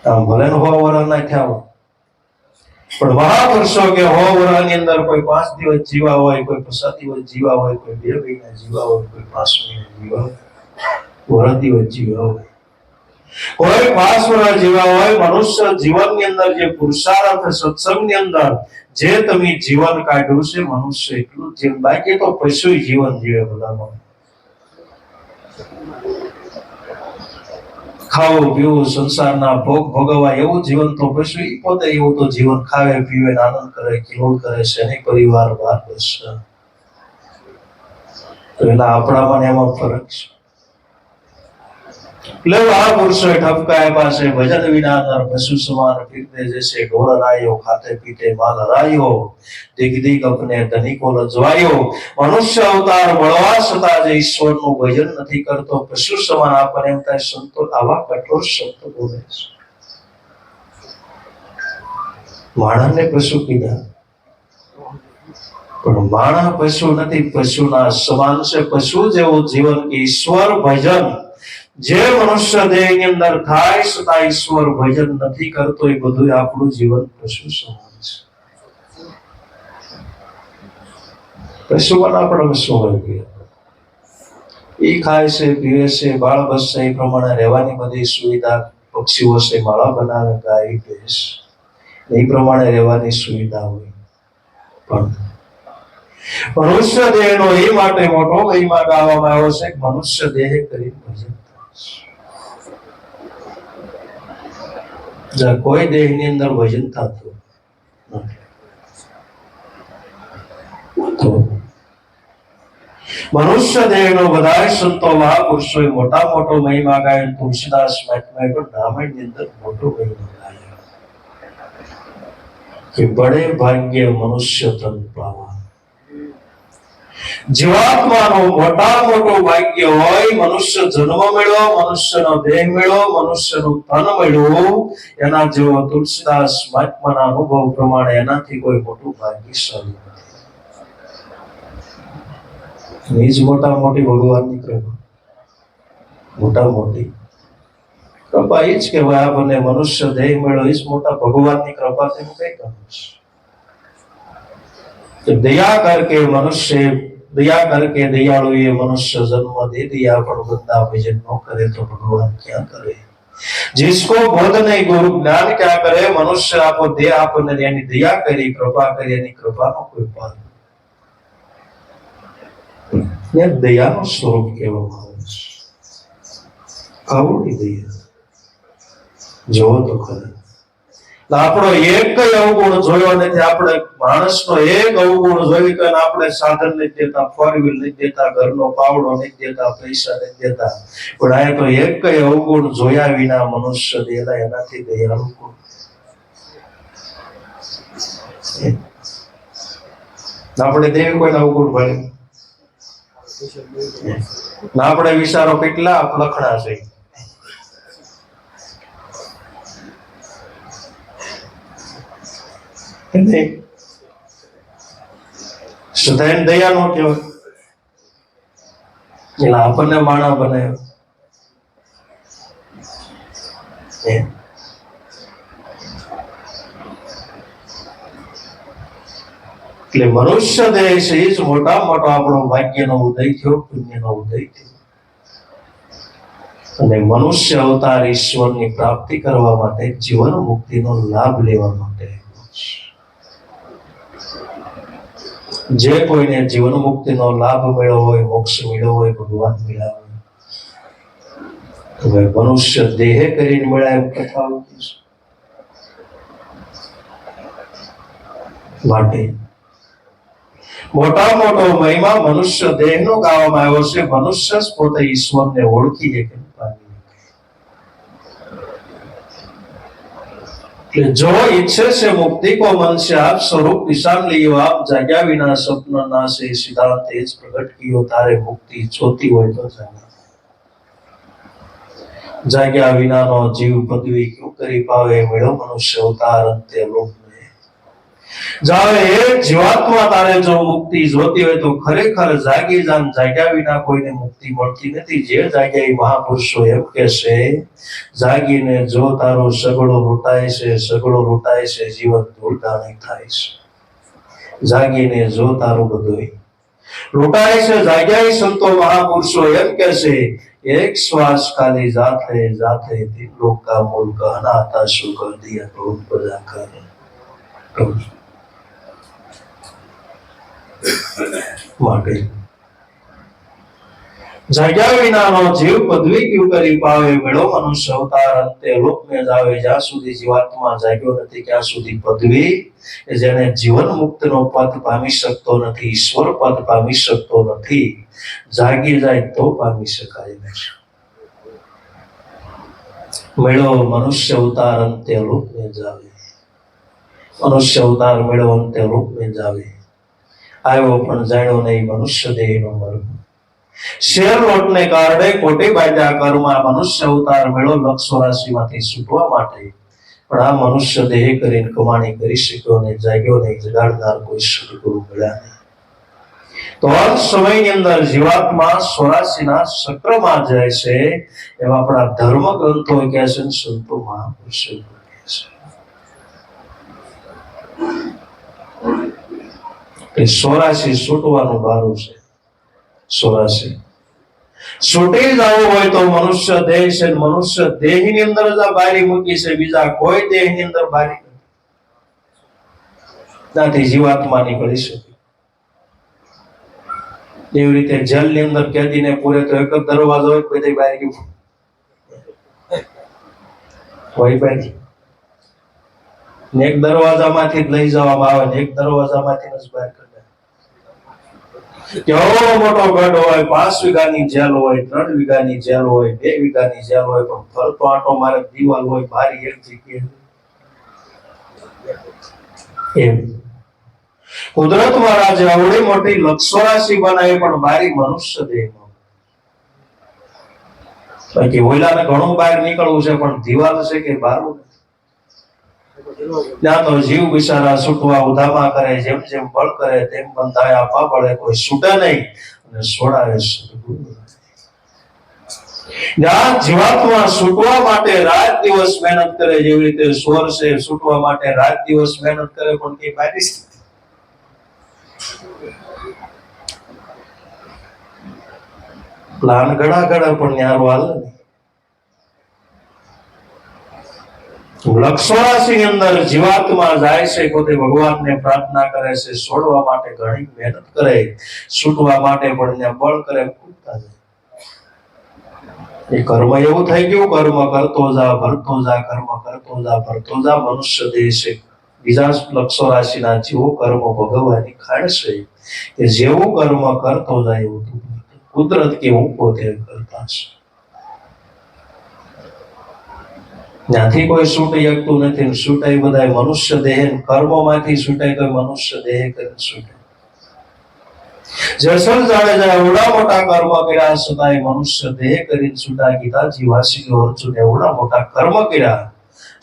આમ ભલે 100 વર્ષ ના થયા પણ મહાપુરુષો કે 100 વર્ષની અંદર કોઈ 5 દિવસ જીવા હોય, કોઈ 7 દિવસ જીવા હોય, કોઈ 2 મહિના જીવા હોય, કોઈ 5 મહિના જીવા હોય, 1 દિવસ જીવા હોય, કોઈ 5 વર્ષ જીવા હોય. મનુષ્ય જીવનની અંદર જે પુરુષાર્થ સત્સંગની અંદર જે તમે જીવન કાઢ્યું છે મનુષ્ય એટલું જ જીવન. બાકી તો પશુ જીવન જીવે બધામાં. ખાવું પીવું સંસારના ભોગ ભોગવવા એવું જીવન તો પશુ પોતે એવું તો જીવન ખાવે પીવે આનંદ કરે, કિલોલ કરે છે અને પરિવાર વાર બસ. તો એના આપણામાં એમાં ફરક છે. એટલે આ પુરુષોએ ઠપકા આપ્યા છે, ભજન વિના નર પશુ સમાન ફિરતે જૈસે ઢોર રાયો, ખાતે પીતે માલ રાયો, દિગ દિગ અપને ધનિકો લજવાયો. મનુષ્ય અવતાર મળવા છતાં જે ઈશ્વરનું ભજન નથી કરતો, પશુ સમાન આપણને એમ થાય. સંતો આવા કઠોર શબ્દ બોલે છે. માણસને પશુ કીધા પણ માણસ પશુ નથી, પશુના સમાન છે. પશુ જેવું જીવન કે ઈશ્વર ભજન જે મનુષ્ય દેહ ની અંદર થાય છતાં ઈશ્વર ભજન નથી કરતો, એ બધું આપણું જીવન પશુ સમાન છે. પશુમાં પણ શું હોય, એ ખાય છે, પીવે છે, બાળ બસ છે, એ પ્રમાણે રહેવાની બધી સુવિધા. પક્ષીઓ છે, માળા બનાવે, ગાય ભેંસ એ પ્રમાણે રહેવાની સુવિધા હોય. પણ મનુષ્ય દેહનો એ માટે મોટો મહિમા ગાવામાં આવ્યો છે કે મનુષ્ય દેહ કરી ભજન. કોઈ દેહ ની અંદર ભજન થતું તો મનુષ્ય દેહ નો બધા સંતો મહાપુરુષો મોટા મોટો મહિમા ગાય. તુલસીદાસ મહાત્માએ પણ રામાયણ ની અંદર મોટો મહિમા ગાયો કે બડે ભાગ્ય મનુષ્ય તન પાવા. જીવાત્માનું મોટા મોટું ભાગ્ય હોય મનુષ્ય જન્મ મળ્યો, મનુષ્યનો દેહ મળ્યો, મનુષ્યનું તન મળ્યું. એના જેવો તુલસીદાસ મહાત્માના અનુભવ પ્રમાણે એનાથી કોઈ મોટું ભાગ્યશાળી નથી. એ જ મોટા મોટી ભગવાનની કૃપા. મોટા મોટી કૃપા એ જ કહેવાય. આપણને મનુષ્ય દેહ મળ્યો એ જ મોટા ભગવાનની કૃપા. તેમ કઈ કહું છું દયા કરકે મનુષ્ય દયા કરકે દયાળુ એ મનુષ્ય જન્મ દે દિયા, પણ બંદા ભજન ન કરે તો ભગવાન ક્યાં કરે. जिसको बोध नहीं गुरु ज्ञान क्या करे, मनुष्य आपको दे आपने यानी दया કરી કૃપા કરી એની કૃપાનો કોઈ પાર ને દયાનો સ્વરૂપ કહેવામાં આવે છે. આવડી દયા જોવો તો ખરા. આપણો એક કઈ અવગુણ જોયો નથી. આપણે માણસનો એક અવગુણ જોઈ કે આપણે સાધન નથી દેતા, ફોર વ્હીલ નથી દેતા, ઘરનો પાવડો નથી દેતા, પૈસા નથી દેતા, પણ આ તો એક કઈ અવગુણ જોયા વિના મનુષ્ય દેલા એનાથી દયાળુ કોણ? આપણે દેવી કોઈને અવગુણ ભણે ના. આપણે વિચારો કેટલા લખણા છે. સુધાઈને દયા નો કહેવાય. એટલે આપણને માણા બનાવ્યો. એટલે મનુષ્ય દેહ છે એ જ મોટા મોટો આપણો ભાગ્યનો ઉદય થયો, પુણ્યનો ઉદય થયો. અને મનુષ્ય અવતાર ઈશ્વરની પ્રાપ્તિ કરવા માટે, જીવન મુક્તિનો લાભ લેવા માટે. જે કોઈને જીવન મુક્તિનો લાભ મેળવ્યો હોય, મોક્ષ મેળવ્યો હોય, ભગવાન મળ્યા હોય, તો મનુષ્ય દેહે કરીને મળ્યા એમ કથા આવતી છે. માટે મોટા મોટો મહિમા મનુષ્ય દેહનો ગાવામાં આવ્યો છે. મનુષ્ય જ પોતે ઈશ્વરને ઓળખી શકે. जो इच्छे से मुक्ति को मन से आप स्वरूप विशाल लियो, आप जाग्या विना स्वप्न ना से सिद्धांत तेज प्रकट कियो, तारे मुक्ति छोती हो तो जाग्या विना नो जीव पदवी क्यों करी पावे, मेळो मनुष्य अवतार अंते लोक में जावे. एक जीवात्मा तारे जो मुक्ति जोती હોય તો ખરેખર જાગી જાન. જાગ્યા વિના કોઈને મુક્તિ મળતી નથી. જે જાગ્યા એ મહાપુરુષો એમ કહે છે, જાગીને જો તારો સગડો લૂંટાય છે, સગડો લૂંટાય છે, જીવન ધૂળધાણી થાય છે. જાગીને જો તારું બધું લૂંટાય છે. જાગ્યા સંતો મહાપુરુષો એમ કહે છે, એક શ્વાસ ખાલી જાતે જાતે તીન લોક કા મુલ્ક અનાતા સુખ દિયા बहुत बड़ा करे. માટે જાગ્યા વિનાનો જીવ પદવી ક્યુ કરી પાવે, મેળો મનુષ્ય અવતાર અંતે લોક ને જાવે. જ્યાં સુધી જીવાત્મા જાગ્યો નથી ત્યાં સુધી પદવી, જેને જીવન મુક્તિનો પદ પામી શકતો નથી, ઈશ્વર પદ પામી શકતો નથી, જાગી જાય તો પામી શકાય નહીં. મેળો મનુષ્ય અવતાર અંતે લોક ને જાવે. મનુષ્ય અવતાર મેળો અંતે લોક ને જાવે. આવ્યો પણ જાણ્યો નહીં મનુષ્ય દેહનો મર્મ. શેર લોટને કારણે કોટી બાંધ્યા કર્મા. મનુષ્ય અવતાર મેળો લક્ષ 84માંથી છૂટવા માટે, પણ આ મનુષ્ય દેહ કરીને કમાણી કરી શક્યો નહીં, જાગ્યો નહીં, જગાડનાર કોઈ સદગુરુ મળ્યા નહીં. તો આ સમયની અંદર જીવાત્મા 84ના ચક્રમાં જાય છે. એમાં આપણા ધર્મ ગ્રંથો કહે છે, સંતો મહાપુરુષો કહે છે 84 છૂટવાનું બારું છે. 84 છૂટી જવું હોય તો મનુષ્ય દેહ છે. મનુષ્ય દેહની અંદર જ આ બારી મૂકી છે, બીજા કોઈ દેહની અંદર બારી નથી. જીવાત્મા નીકળી શકે. એવી રીતે જેલની અંદર કેદીને પૂરે તો એક જ દરવાજો હોય, બધી બારી હોય બારી. એક દરવાજામાંથી જ લઈ જવામાં આવે ને એક દરવાજામાંથી જ બહાર કરે. કેવો મોટો ગઢ હોય, 5 વીઘાની જેલ હોય, 3 વીઘાની જેલ હોય, 2 વીઘાની જેલ હોય, પણ ફરતો આંટો મારે દીવાલ હોય, બારી એક જગ્યાએ. એમ કુદરત મહારાજે આવડી મોટી લક્ષ 84 બનાવી, પણ બારી મનુષ્ય દેહમાં. બાકી ઓલાને ઘણું બહાર નીકળવું છે, પણ દિવાલ છે કે બારું ત્યાં તો જીવ બિચારા છૂટવા ઉધામા કરે, જેમ જેમ બળ કરે તેમ બંધાય આપવા પડે, કોઈ છૂટે નહીં અને છોડાવે સદગુરુ. જ્યાં જીવાત્મા છૂટવા માટે રાત દિવસ મહેનત કરે, જેવી રીતે સ્વર છે છૂટવા માટે રાત દિવસ મહેનત કરે, પણ કઈ બારી પ્લાન ઘણા ઘણા પણ ન્યારો હાલે. લક્ષોરાશી ની અંદર જીવાત્મા જાય છે, પોતે ભગવાનને પ્રાર્થના કરે છે, છોડવા માટે ઘણી મહેનત કરે, છૂટવા માટે પણ બળ કરે, ખૂટતા જાય. એ કર્મ એવું થઈ ગયું, કર્મ કરતો જા ભરતો જા, કર્મ કરતો જા ભરતો જા. મનુષ્ય દેહ છે, બીજા લક્ષો રાશિના જીવો કર્મ ભોગવવાની ખાણ છે કે જેવું કર્મ કરતો જાય એવું કુદરત કે હું પોતે કરતા છે. ત્યાંથી કોઈ છૂટી શકતું નથી. છૂટાય બધા મનુષ્ય દેહ, કર્મોમાંથી છૂટાય તો મનુષ્ય દેહ કરીને છૂટાય. જેસલ જાડેજા એવડા મોટા કર્મ કર્યા છતાંય મનુષ્ય દેહ કરીને છૂટા. ગીતાજી વાંચી અર્જુન એવડા મોટા કર્મ કર્યા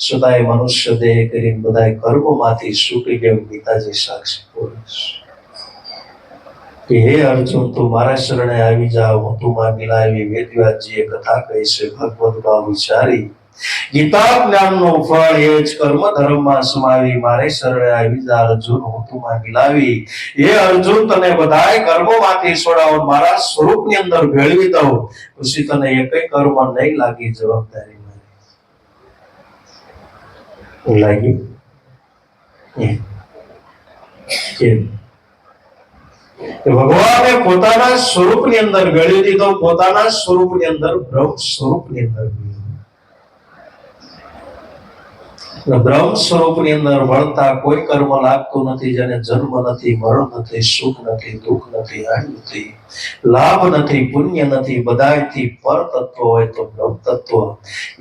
છતાંય મનુષ્ય દેહ કરીને બધા કર્મોમાંથી છૂટી ગયું. ગીતાજી સાક્ષી બોલે છે કે હે અર્જુન, તું મારા શરણે આવી જા, હું તું માગી લાવી. વેદવ્યાસજીએ કથા કહી છે, ભગવદ ભાવ વિચારી ગીતા જ્ઞાનનું ફળ એ જ કર્મ ધર્મમાં સમાવી. મારે શરણે આવી જા અર્જુન, હું તું માગી લાવી. એ અર્જુન, તને બધાય કર્મોમાંથી છોડાવો, મારા સ્વરૂપની અંદર ભેળવી દઉં, પછી તને એકય કર્મ નહીં લાગી. જવાબદારી લાગી ભગવાને પોતાના સ્વરૂપની અંદર ભેળવી દીધો. પોતાના સ્વરૂપની અંદર, બ્રહ્મ સ્વરૂપની અંદર, બ્રહ્મ સ્વરૂપની અંદર વળતા કોઈ કર્મ લાગતું નથી. જેને જન્મ નથી, મરણ નથી, સુખ નથી, દુઃખ નથી, હાનિ નથી, લાભ નથી, પુણ્ય નથી, બધાયથી પર તત્વ હોય તો બ્રહ્મ તત્વ.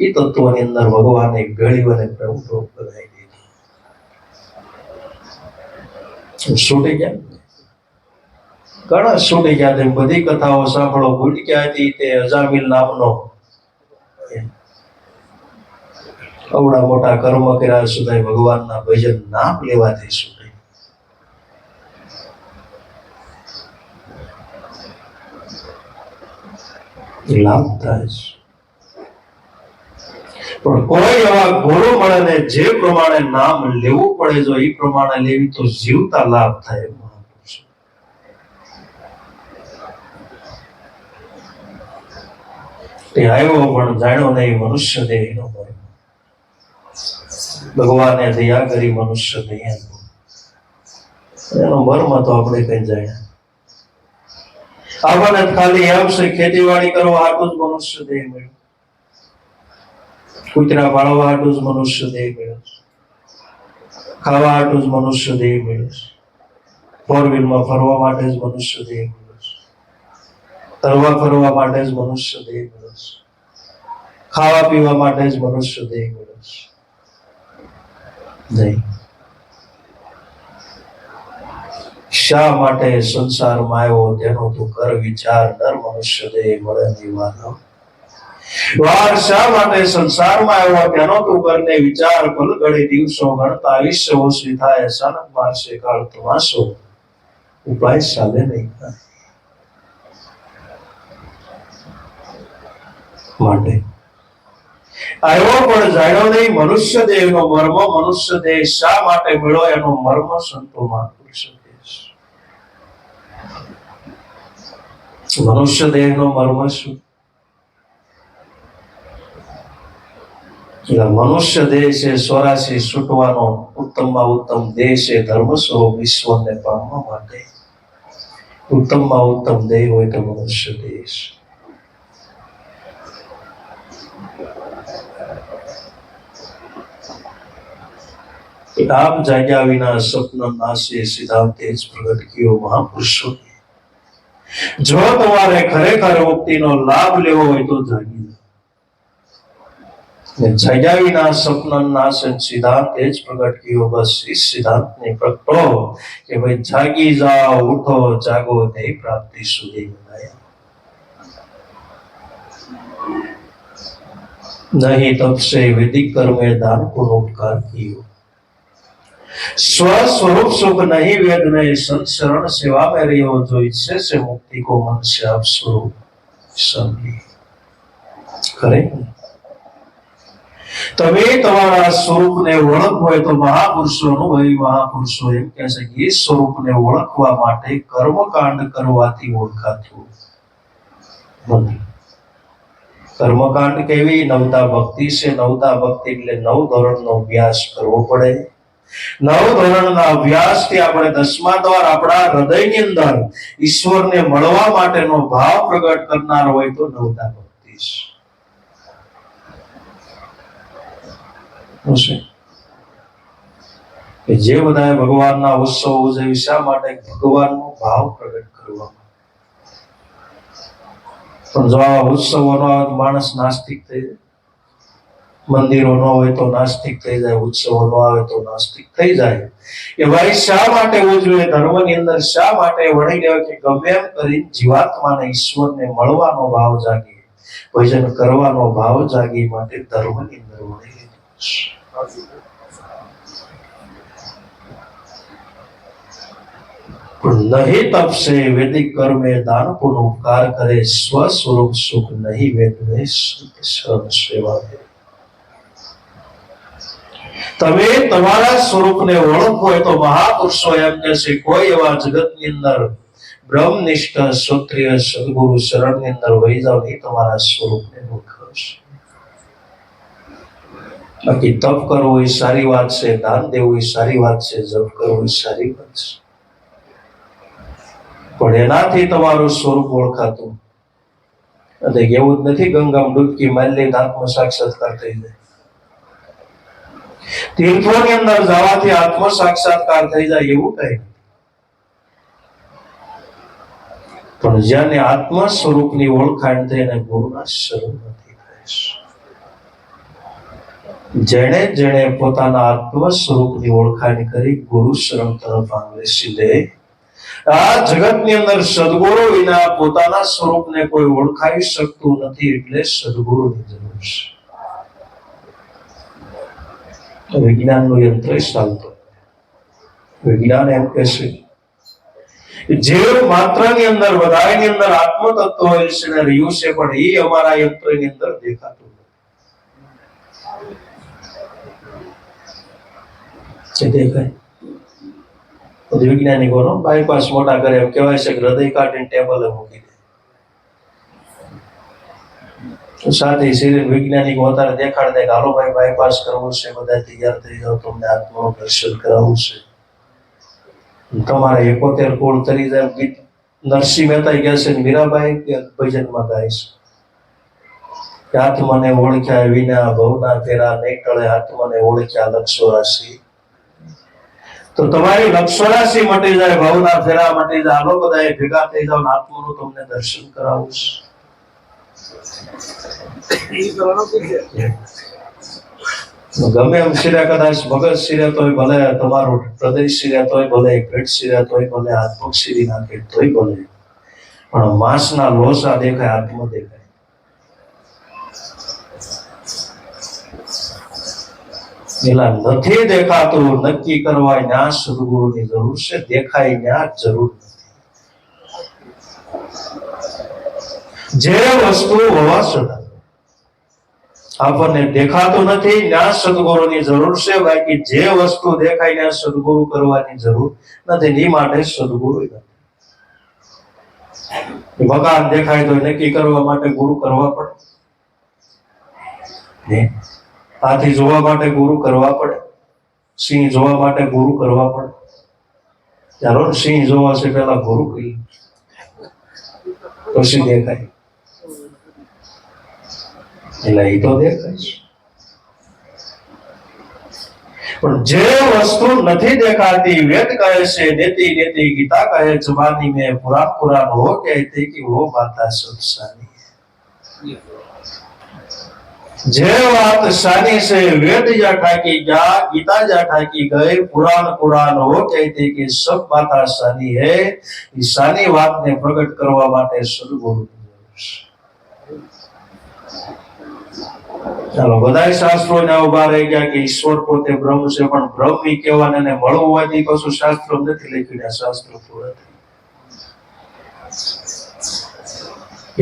એ તત્વની અંદર ભગવાને ભેળવી અને બ્રહ્મ રૂપ બનાવી દીધું. છૂટી ગયા ઘણા, છૂટી ગયા. તેમ બધી કથાઓ સાંભળો. ગુટક્યા હતી તે અજામિલ નામનો, અવડા મોટા કર્મ કર્યા છતાંય ભગવાનના ભજન નામ લેવાથી છૂટે. લાભ થાય છે. પણ કોઈ એવા ગુરુ મળે ને જે પ્રમાણે નામ લેવું પડે, જો એ પ્રમાણે લેવી તો જીવતા લાભ થાય. તે આવ્યો પણ જાણ્યો નહીં મનુષ્ય દેહનો મર્મ. ભગવાને દયા કરી મનુષ્ય દેહ, એનો મર્મ તો આપણે કઈ જાણ્યા. આપણને ખાલી એમ છે ખેતીવાડી કરવા હાટું જ મનુષ્ય દેહ મળ્યો, કૂતરા પાળવા હાટું જ મનુષ્ય દેહ મળ્યો, ખાવા હાટું જ મનુષ્ય દેહ મળ્યો, ફોર વ્હીલમાં ફરવા માટે જ મનુષ્ય દેહ મળ્યો, તરવા ફરવા માટે જ મનુષ્ય દેહ મળ્યો, ખાવા પીવા માટે જ મનુષ્ય દેહ મળ્યો નહીં. શા માટે સંસારમાં આવ્યો તેનો તું કર વિચાર. નર મનુષ્ય દેહ મળે નિવાનો વાર. શા માટે સંસારમાં આવ્યો તેનો તું કરને વિચાર. પલગડી દિવસો ગણતા આયુષ્ય ઓછી થાય. અચાનક મારશે કાળ તમાશો, ઉપાય ચાલે નહીં. માટે આવ્યો પણ જાણ્યો નહીં મનુષ્ય દેહનો મર્મ. મનુષ્ય દેહ શા માટે મળ્યો એનો મર્મ સંતોમાં મનુષ્ય દેહનો મર્મ શું? મનુષ્ય દેહ છે 84 છૂટવાનો ઉત્તમમાં ઉત્તમ દેહ છે. ધર્મ સ્વરૂપ ઈશ્વરને પામવા માટે ઉત્તમમાં ઉત્તમ દેહ હોય તો મનુષ્ય દેહ છે. આપ જાગ્યા વિના સ્વપ્ન નાશે, સિદ્ધાંતે જ પ્રગટ કર્યો મહાપુરુષો. જો તમારે ખરેખર મુક્તિનો લાભ લેવો હોય તો જાગી જાઓ. જાગ્યા વિના સ્વપ્ન નાશે, સિદ્ધાંતે જ પ્રગટ કર્યો. બસ એ સિદ્ધાંતને પ્રગટો કે ભાઈ જાગી જાઓ, ઉઠો, જાગો, તે પ્રાપ્તિ સુધી નહીં તપસે વૈદિક કર્મે દાન કો ઉપકાર કિયો. સ્વ સ્વરૂપ સુખ નહીં વેદ में संत शरण सेवा में रहो. जो इससे से मुक्ति को मन से आप स्वरूप समझिए. खरे તમે તમારા સ્વરૂપને ઓળખવો હોય તો મહાપુરુષો અનુભવી મહાપુરુષો એમ કહે છે કે એ સ્વરૂપને ઓળખવા માટે કર્મકાંડ કરવાથી ઓળખાતું નથી. કર્મકાંડ કેવી? નવતા ભક્તિ છે. નવતા ભક્તિ એટલે 9 ધોરણનો અભ્યાસ કરવો પડે. 9 ધોરણના અભ્યાસથી આપણે 10મા દ્વાર આપણા હૃદયની અંદર ઈશ્વરને મળવા માટેનો ભાવ પ્રગટ કરનાર હોય તો નવતા ભક્તિ છે. કે જે બધા ભગવાનના ઉત્સવ ઉજવે શા માટે? ભગવાનનો ભાવ પ્રગટ કરવા. પણ જો આ ઉત્સવો ન હોય તો માણસ નાસ્તિક થઈ જાય. મંદિરો ન હોય તો નાસ્તિક થઈ જાય. ઉત્સવો ન આવે તો નાસ્તિક થઈ જાય. કે ભાઈ શા માટે ઉજવે? ધર્મની અંદર શા માટે વળી ગયો? કે ગમે એમ કરી જીવાત્માને ઈશ્વરને મળવાનો ભાવ જાગે, ભજન કરવાનો ભાવ જાગે, માટે ધર્મની અંદર વળી ગયો. नहीं तप से वैदिक कर्मे दान पुण्य उपकार करे, स्व स्वरूप सुख नहीं वेद में शरण सेवा दे. તમે તમારા સ્વરૂપને ઓળખો તો મહાપુરુષો એમ કહે છે કોઈ એવા જગતની અંદર બ્રહ્મનિષ્ઠ ક્ષત્રિય સદગુરુ શરણની અંદર વહી જાવ નહીં તમારા સ્વરૂપને ઓળખશો. બાકી તપ કરવું એ સારી વાત છે, દાન દેવું એ સારી વાત છે, જપ કરવું એ સારી વાત છે, પણ એનાથી તમારું સ્વરૂપ ઓળખાતું નથી. એવું જ નથી ગંગામાં ડૂબકી મારી લઈને આત્મ સાક્ષાત્કાર થઈ જાય. તીર્થોની અંદર જવાથી આત્મ સાક્ષાત્કાર થઈ જાય એવું કઈ નથી. પણ જેને આત્મ સ્વરૂપની ઓળખાણ થઈને ગુરુના શરણ નથી થાય, જેણે પોતાના આત્મ સ્વરૂપની ઓળખાણ કરી ગુરુ શરણ તરફ આંગળી સીધે. આ જગતની અંદર સદગુરુ વિના પોતાના સ્વરૂપને કોઈ ઓળખાવી શકતું નથી, એટલે સદગુરુની જરૂર છે. વિજ્ઞાનનું યંત્ર ચાલતો. વિજ્ઞાન એમ કહે છે જીવ માત્રની અંદર બધાની અંદર આત્મ તત્વ હોય છે ને રહ્યું છે, પણ એ અમારા યંત્રની અંદર દેખાતું નથી. દેખાય વૈજ્ઞાનિકોનો બાયપાસ મોટા કરે એમ કહેવાય છે કે હૃદય કાઢીને ટેબલે મૂકી દે. સાથે શરીર વૈજ્ઞાનિકો અત્યારે દેખાડ દે કે હાલો ભાઈ બાયપાસ કરવું છે, બધા તૈયાર થઈ જાવ, તમને આત્માનું દર્શન કરાવવું છે. તમારે 71 કુળ તરી જાય. ગીત નરસિંહ મહેતા કહે છે મીરાબાઈ ભજનમાં ગાય છે આત્મને ઓળખ્યા વિના ભવના ફેરા નહીં ટળે, આત્મને ઓળખ્યા લક્ષો રાશિ. તો તમારી લક્ષો રાશિ મટી જાય, ભવના ફેરા મટી જાય. હાલો બધા ભેગા થઈ જાવ, આત્માનું તમને દર્શન કરાવું છે. ગમે એમ શિર્યા, કદાચ મગજ શિર્યા તોય ભલે, તમારું હૃદય શિર્યા તોય ભલે, પેટ શિર્યા તોય ભલે, આત્મક શિરી નાખે તોય ભલે, પણ માંસના લોસા દેખાય, આત્મ દેખાય. પેલા નથી દેખાતું નક્કી કરવા ન્યા સદગુરુની જરૂર છે, દેખાય ન્યા જરૂર નથી. જે વસ્તુ હોવા છતાં આપણને દેખાતું નથી, ન્યા સદગુરુની જરૂર છે. બાકી જે વસ્તુ દેખાય ત્યાં સદગુરુ કરવાની જરૂર નથી. એ માટે સદગુરુ નથી. મકાન દેખાય તો નક્કી કરવા માટે ગુરુ કરવા પડે, હાથી જોવા માટે ગુરુ કરવા પડે, સિંહ જોવા માટે ગુરુ કરવા પડે. ચાલો સિંહ જોવા છે પેલા ગુરુ કહી પછી દેખાય, એટલે એ તો દેખાય છે. પણ જે વસ્તુ નથી દેખાતી, વેદ કહે છે નેતિ નેતિ, ગીતા કહે જબાની में पुराण पुराण हो कहते कि वो बात सब सानी. જે વાત સાની છે વેદ જા ઠાકી જા, ગીતા જા ઠાકી ગए, पुराण पुराण हो कहते कि सब बात सानी है. એ સાની વાતને પ્રગટ કરવા માટે સદગુરુની જરૂર છે. ચાલો બધા શાસ્ત્રો ને ઉભા રહી ગયા કે ઈશ્વર પોતે બ્રહ્મ છે, પણ બ્રહ્મ ઈ કહેવાને ને મળવું હોવાથી કશું શાસ્ત્રો નથી લખ્યું. શાસ્ત્રો પૂરા થઈ.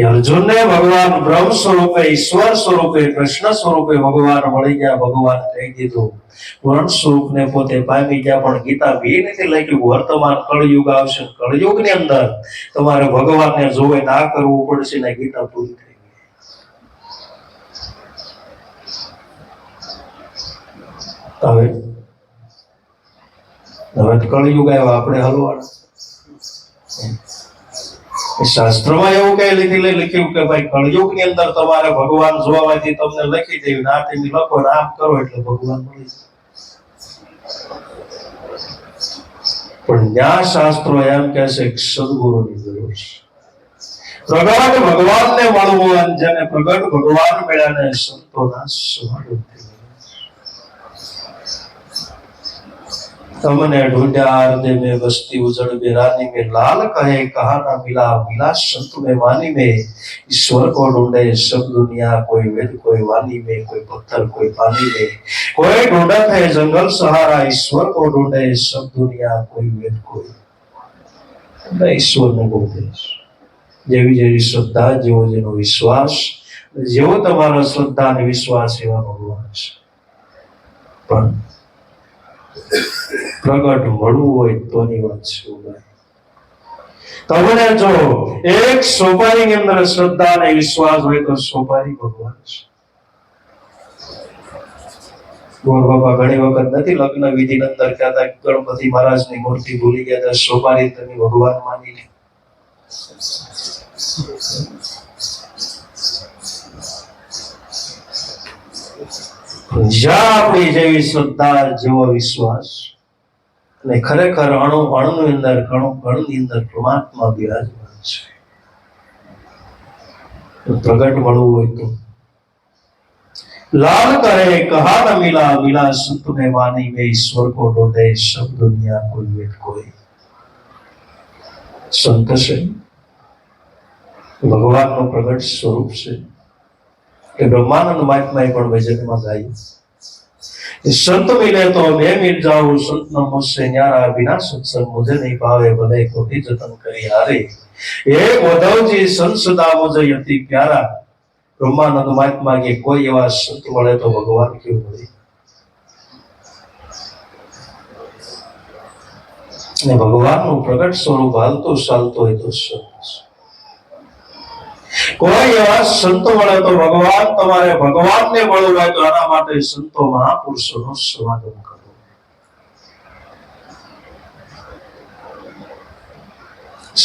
અર્જુનને ભગવાન બ્રહ્મ સ્વરૂપે, ઈશ્વર સ્વરૂપે, કૃષ્ણ સ્વરૂપે ભગવાન મળી ગયા. ભગવાન કહી દીધું પૂર્ણ સ્વરૂપને પોતે પામી ગયા. પણ ગીતા બે નથી લખ્યું વર્તમાન કળયુગ આવશે, કળયુગની અંદર તમારે ભગવાનને જોવે ના કરવું પડશે ને ગીતા પૂરી થઈ ગઈ. હવે કળિયુગ આવ્યો, આપણે હલવાના. શાસ્ત્રમાં એવું કઈ લખ્યું કે ભાઈ કળિયુગ ની અંદર તમારે ભગવાન જોવાથી તમને લખી દેવી, આ તમે લખો ને આમ કરો એટલે ભગવાન મળી જાય. પણ ન્યાય શાસ્ત્રો એમ કહે છે કે સદગુરુની જરૂર છે. પ્રગટ ભગવાનને મળવું, અને જેને પ્રગટ ભગવાન મળ્યા ને સંતોના સમાગમ. તમને ઢૂંઢ્યા હૃદય में बसती उजड़ बेरानी में लाल कहे कहा ना मिला मिला संत में वाणी में ईश्वर को ढूंढे सब दुनिया कोई वेद कोई वाणी में कोई पत्थर कोई पानी में कोई ढूंढत है जंगल सहारा ईश्वर को ढूंढे सब दुनिया कोई वेद कोई ईश्वर ने बोलते જેવી જેવી શ્રદ્ધા, જેવો જેનો વિશ્વાસ, જેવો તમારો શ્રદ્ધા અને વિશ્વાસ એવા ભગવાન છે. પણ પ્રગટ મળવું હોય તોની વાત છે. તમને જો એક સોપારીની અંદર શ્રદ્ધા અને વિશ્વાસ હોય તો સોપારી ભગવાન છે. ગોર બાબા ઘણી વખત નથી લગ્ન વિધિની અંદર કહેતા ગણપતિ મહારાજની મૂર્તિ ભૂલી ગયા હતા, સોપારી તમે ભગવાન માની લે. જ્યાં આપણી જેવી શ્રદ્ધા, જેવો વિશ્વાસ, અને ખરેખર અણુની અંદર કણની અંદર પરમાત્મા બિરાજમાન છે. પ્રગટ મળવું હોય તો लाल करे कहा न मिला मिला संत में वाणी में ईश्वर को ढूंढे सब दुनिया कोई वेद कोई. સંત છે, ભગવાનનું પ્રગટ સ્વરૂપ છે. એ બ્રહ્માનંદ મહાત્માએ પણ ભજનમાં ગાયું, संत मिले तो मैं मिल जाऊं, संत न मुझसे न्यारा, बिना सत्संग मुझे नहीं पावे, भले कोटि जतन करी हारे. हे उद्धव जी संत सदा मुझे अति प्यारा. બ્રહ્માનંદ મહાત્મા કે કોઈ એવા સંત મળે તો ભગવાન કેવું મળે. ને ભગવાનનું પ્રગટ સ્વરૂપ હાલતો ચાલતો હોય તો કોઈ એવા સંતો મળે તો ભગવાન, તમારે ભગવાનને મળવું હોય તો આના માટે સંતો મહાપુરુષોનો સમાગમ કરો.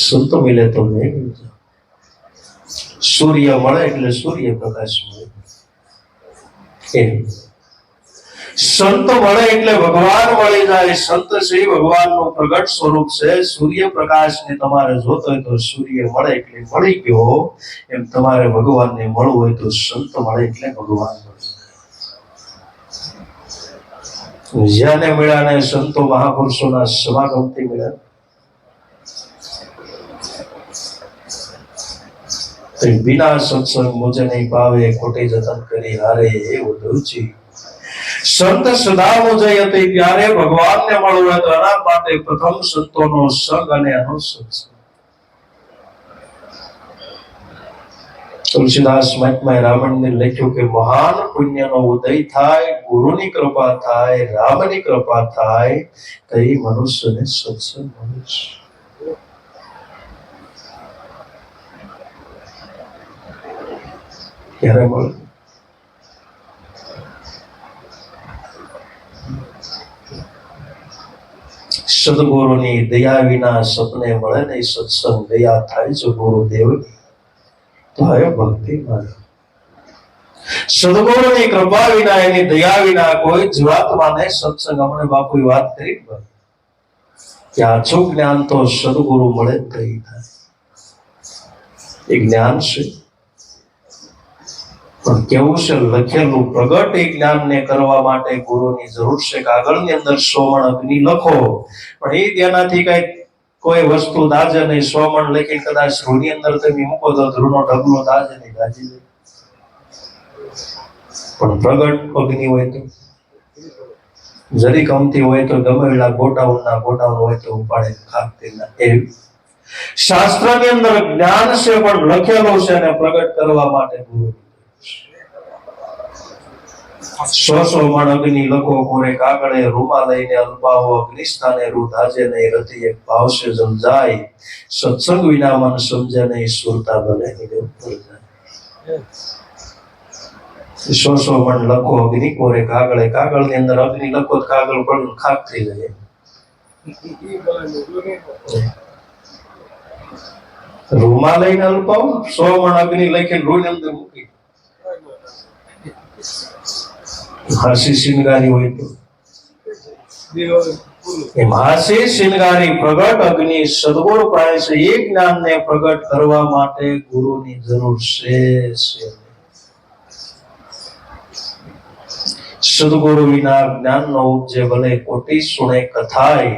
સંતો મિલે તો નહીં મિલતા. સૂર્ય મળે એટલે સૂર્ય પ્રકાશ મળે. સંત મળે એટલે ભગવાન મળી જાય. સંત શ્રી ભગવાનનું પ્રગટ સ્વરૂપ છે. સૂર્ય પ્રકાશને તમારે જોતો હોય તો સૂર્ય મળે એટલે મળી ગયો. એમ તમારે ભગવાનને મળવું હોય તો સંત મળે એટલે ભગવાન મળે. જ્યાંને મળ્યા ને સંતો મહાપુરુષોના સમાગમથી મળ્યા. बिना सत्संग मुझे नहीं पावे, खोटे जतन करी हारे. हे उद्धवजी संत सदा मुझे अति प्यारे. ભગવાનને મળવું હોય તો એના માટે પ્રથમ સંતોનો સંગ અને એનો સત્સંગ. તુલસીદાસ મહાત્માએ રાવણને લખ્યું કે મહાન પુણ્યનો ઉદય થાય, ગુરુની કૃપા થાય, રામની કૃપા થાય, તો એ મનુષ્યને સત્સંગ મળે છે. ક્યારે મળે? સદગુરુની દયા વિના સપને મળે નહીં સત્સંગ. દયા થાય જો ગુરુદેવની તો હવે ભક્તિ મળે. સદગુરુની કૃપા વિના, એની દયા વિના કોઈ જીવાત્માને સત્સંગ. હમણાં બાપુએ વાત કરી કે આછું જ્ઞાન તો સદગુરુ મળે જ કઈ થાય. એ જ્ઞાન છે પણ કેવું છે લખેલું. પ્રગટ એ જ્ઞાનને કરવા માટે ગુરુની જરૂર છે. કાગળની અંદર 100 મણ અગ્નિ લખો, પણ એ તેનાથી કઈ કોઈ વસ્તુ દાજે નહીં. 100 મણ લખીને કદાચ ધ્રુવની અંદર તમે મૂકો તો ધ્રુવનો ઢગલો દાજે નહીં, દાજી જાય. પણ પ્રગટ અગ્નિ હોય તો, જરી કમતી હોય તો ગમે એટલા ગોટાઉન હોય તો ઉપાડે ખાક કરી નાખે. શાસ્ત્રની અંદર જ્ઞાન છે પણ લખેલું છે અને પ્રગટ કરવા માટે ગુરુ 100 મણ અગ્નિ લખો કોરે કાગળે, રૂમા લઈને અલ્પાવો અગ્નિસ્થાને રૂ ધાજે નહીં, રતિ એક ભાવશે જલ જાય, સત્સંગ વિના મન સમજે નહીં, સુરતા ભલે ઉપર જાય. સો મણ લખો અગ્નિ કોરે કાગળે, કાગળ ની અંદર અગ્નિ લખો કાગળ પણ ખાક થઈ જાય. રૂમાલ લઈને અલ્પાવ 100 મણ અગ્નિ લખીને રૂની અંદર મૂકી હાસી શિંગારી હોય તો એમ હાસી શિંગારી પ્રગટ અગ્નિ સદગુરુ પાસે એ જ્ઞાનને પ્રગટ કરવા માટે ગુરુની જરૂર છે. સદગુરુ વિના જ્ઞાન નો ઉપજે ભલે કોટી સુણે કથાય.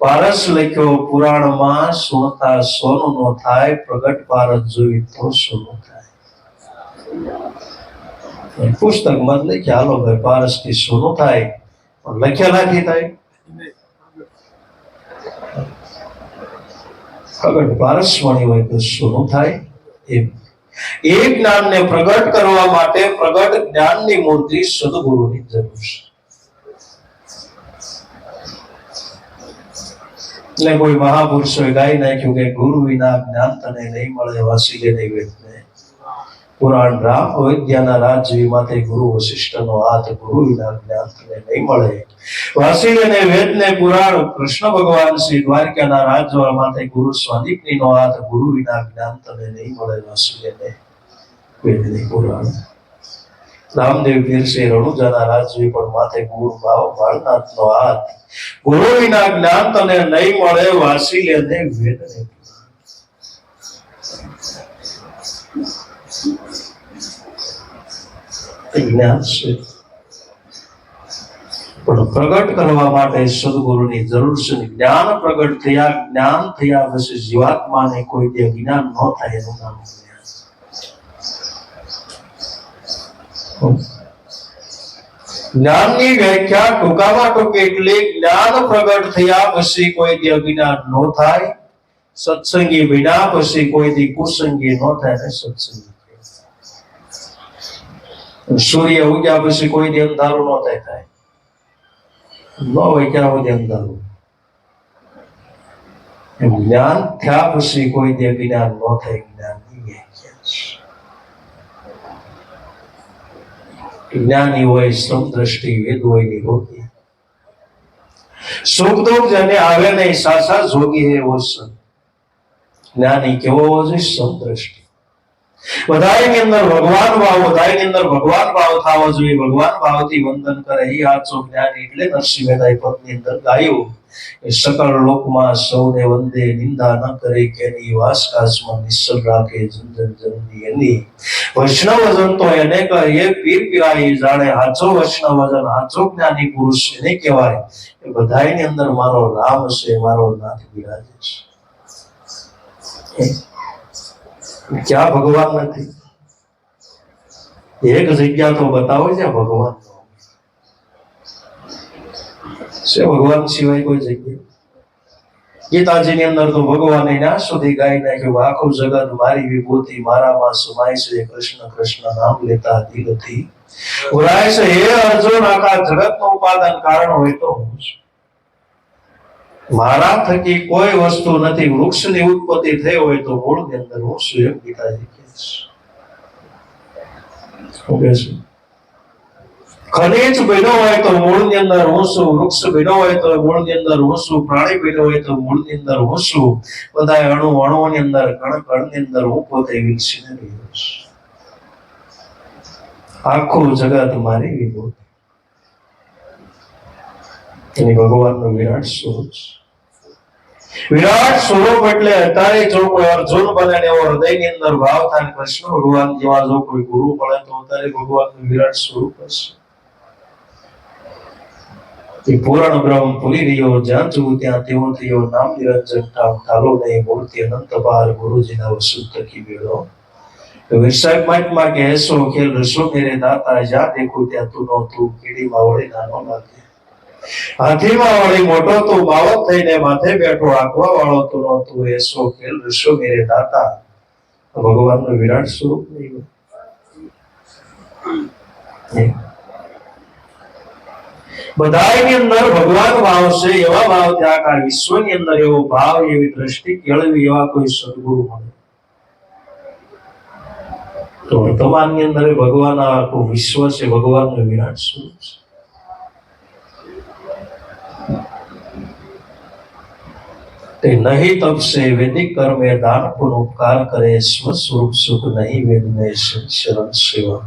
પારસ લખ્યો પુરાણમાં સુણતા સોનું નો થાય, પ્રગટ પારસ જોઈ તો સોનું થાય. પુસ્તકમાં લખ્યા હાલો ભાઈ પારસ થી સોનું થાય, પણ લખ્યા નથી થાય. પ્રગટ પારસ વાણી હોય તો સોનું થાય. એ જ્ઞાનને પ્રગટ કરવા માટે પ્રગટ જ્ઞાનની મૂર્તિ સદગુરુની જરૂર છે. એટલે કોઈ મહાપુરુષોએ ગાઈ નાખ્યું કે ગુરુ વિના જ્ઞાન તને નહીં મળે, વાસીલે નહીં વેદને. પુરાણ રામ વૈદ્યના રાજવી માથે ગુરુ વશિષ્ઠનો હાથ, ગુરુ વિના જ્ઞાન તને નહીં મળે. વાસીલે ને વેદને પુરાણ કૃષ્ણ ભગવાન શ્રી દ્વારકાના રાજવા માથે ગુરુ સ્વાદીપનીનો હાથ, ગુરુ વિના જ્ઞાન તને નહીં મળે. વાસીલે ને વેદને પુરાણ રામદેવ પીરસે રણુજાના રાજવી પણ માથે ગુરુ ભાવ બાળનાથનો હાથ, ગુરુ વિના જ્ઞાન તને નહીં મળે. વાસીલે ને વેદને જ્ઞાન છે પણ પ્રગટ કરવા માટે સદગુરુની જરૂર છે. જ્ઞાન પ્રગટ થયા, જ્ઞાન થયા પછી જીવાત્માને કોઈ દે જ્ઞાન ન થાય એનું નામ જ્ઞાન. જ્ઞાનની વ્યાખ્યા ટૂંકામાં ટૂંકી એટલે જ્ઞાન પ્રગટ થયા પછી કોઈ દે જ્ઞાન ન થાય. સત્સંગી વિના પછી કોઈ દી કુસંગી ન થાય ને સત્સંગી. સૂર્ય ઉગ્યા પછી કોઈ દી અંધારું ન થાય, ન હોય ક્યાં સુધી અંધારું. જ્ઞાન થયા પછી કોઈ દે જ્ઞાન ન થાય. જ્ઞાનની વ્યાખ્યા જ્ઞાની હોય શ્રમ દ્રષ્ટિ, વેદ હોય નિરોગી, સુખ દુઃખ જેને આવે નહીં સાસા જોગી હે વો સન. જ્ઞાની કેવો હોવો જોઈએ? શ્રમ દ્રષ્ટિ. બધાની અંદર ભગવાન ભાવ, બધાની અંદર ભગવાન ભાવ થવો જોઈએ. ભગવાન ભાવથી વંદન કરે એ આચો જ્ઞાની. એટલે નરસિંહ મહેતાએ પદની અંદર ગાયું કે સકળ લોકમાં સૌને વંદે, નિંદા ન કરે કેની, વાસકાસમાં નિશ્ચલ રાખે જન જન જનની એની. વૈષ્ણવજન તો એને કહે એ પીર પીરાઈ જાણે. હાચો વૈષ્ણવજન, હાચો જ્ઞાની પુરુષ એને કહેવાય કે બધાની અંદર મારો રામ છે, મારો નાથ બિરાજે છે. ક્યાં ભગવાન નથી? એક જગ્યા તો બતાવો જ્યાં ભગવાન છે. ભગવાન સિવાય કોઈ જગ્યા? ગીતાજીની અંદર તો ભગવાને ના સુધી ગાઈ નાખ્યું, આખું જગત મારી વિભૂતિ, મારામાં સમાય છે. કૃષ્ણ કૃષ્ણ નામ લેતા દિલથી ઉરાય છે. હે અર્જુન, આખા જગતનું ઉપાદાન કારણ હોય તો હું છું. મારા થકી કોઈ વસ્તુ નથી. વૃક્ષની ઉત્પત્તિ થઈ હોય તો મૂળની અંદર હું છું, એમ ગીતાજી કહે છે. ખનિજ બન્યો હોય તો મૂળની અંદર હું છું, વૃક્ષ બન્યો હોય તો મૂળની અંદર હું છું, પ્રાણી બન્યો હોય તો મૂળની અંદર હું છું. બધા અણુ અણુની અંદર, કણ કણની અંદર હું પોતે વિકસીને રહ્યો છું. આખું જગત મારી વિભૂતિ. એની ભગવાનનું વિરાટ સ્વરૂપ છે. વિરાટ સ્વરૂપ એટલે અત્યારે જો કોઈ અર્જુન બને ને એવો હૃદયની અંદર ભાવ થાય, કૃષ્ણ ભગવાન જેવા જો કોઈ ગુરુ મળે તો અત્યારે ભગવાનનું વિરાટ સ્વરૂપ હશે. એ પૂર્ણ બ્રહ્મ પૂરી રહ્યો, જ્યાં જવું ત્યાં તેવો થયો. નામ નિરંજન ઠામ ઠાલો નહીં, મૂર્તિ અનંત પાર, ગુરુજીના વસુલ થકી વેળો. વિરસાક મહાત્મા કે એસો ખેલ રસો મેરે દાતા, જ્યાં દેખું ત્યાં તું નો તું, કીડીમાં વળી નાનો લાગે. હાથીમાં વળી મોટો તું, બાવત થઈને માથે બેઠો, આંકવા વાળો તું નો તું, એસો ખેલ રસો મેરે દાતા. ભગવાનનું વિરાટ સ્વરૂપ નહીં. બધાની અંદર ભગવાન ભાવ છે. એવા ભાવ ત્યાં આખા વિશ્વની અંદર એવો ભાવ, એવી દ્રષ્ટિ કેળવી એવા કોઈ સદગુરુ મળે. તો વર્તમાનની અંદર ભગવાન આખું વિશ્વ છે, ભગવાનનું વિરાટ સ્વરૂપ છે. તે નહીં તપસે વૈદિક કર્મે દાન પુન ઉપકાર કરે, સ્વ સ્વરૂપ સુખ નહીં વેદ में શરણ સેવા.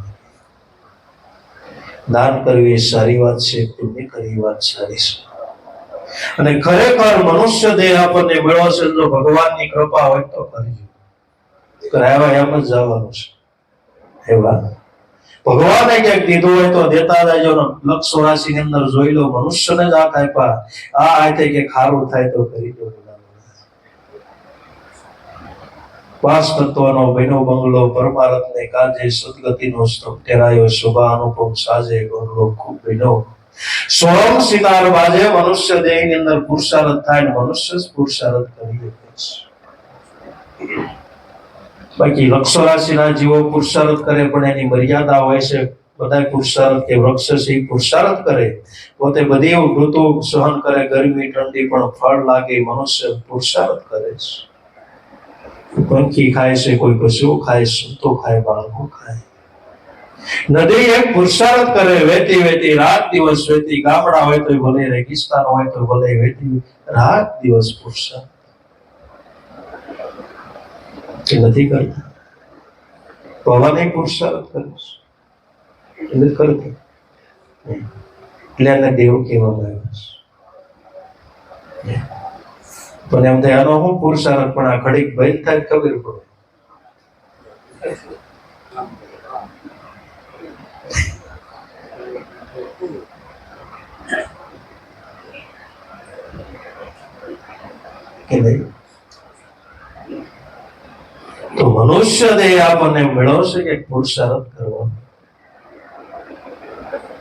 દાન કરવી એ સારી વાત છે, પુણ્ય કરવી વાત સારી છે. અને ખરેખર મનુષ્ય દેહ આપણને મળ્યો છે, જો ભગવાનની કૃપા હોય તો કરજો. કરાવ્યા એમ જ જવાનું છે. એવા ભગવાને ક્યાંક દીધું હોય તો દેતા રહેજો. લક્ષ રાશિ ની અંદર જોઈ લો, મનુષ્યને જ હાથ આપ્યા, આ હાથે કે ખારું થાય તો કરી દો. પાસ તત્વનો બહેનો બંગલો, પરમારથને કાજે સદગતિનો સ્તંભ ટેરાયો, શોભા અનુપમ સાજે ગોરલો ખૂબ બહેનો. સોમ સિતાર બાજે મનુષ્ય દેહની અંદર પુરુષાર્થ થાય ને મનુષ્ય જ પુરુષાર્થ કરી શકે. બાકી લક્ષ રાશિના જીવો પુરુષાર્થ કરે પણ એની મર્યાદા હોય છે. બધા પુરુષાર્થ કે વૃક્ષ છે પુરુષાર્થ કરે, પોતે બધી ઋતુ સહન કરે, ગરમી ઠંડી, પણ ફળ લાગે મનુષ્ય પુરુષાર્થ કરે છે. પંખી ખાય છે, કોઈ પશુઓ ખાય, સંતો ખાય, બાળકો ખાય. નદી એક પુરુષાર્થ કરે, વહેતી વહેતી રાત દિવસ વહેતી. ગામડા હોય તો ભલે, રેગિસ્તાન હોય તો ભલે, વહેતી રાત દિવસ પુરુષાર્થ નથી કરતા. પવન પુરુષાર્થ કરે છે, નથી કરતી. એટલે એને દેવ કહેવામાં આવ્યો છે. પણ એમ થાય આનો હું પુરુષાર્થ, પણ આ ઘડીક બંધ થાય ખબર પડે. કે નહીં? તો મનુષ્ય દેહ આપણને મળ્યો છે કે પુરુષાર્થ કરવાનો.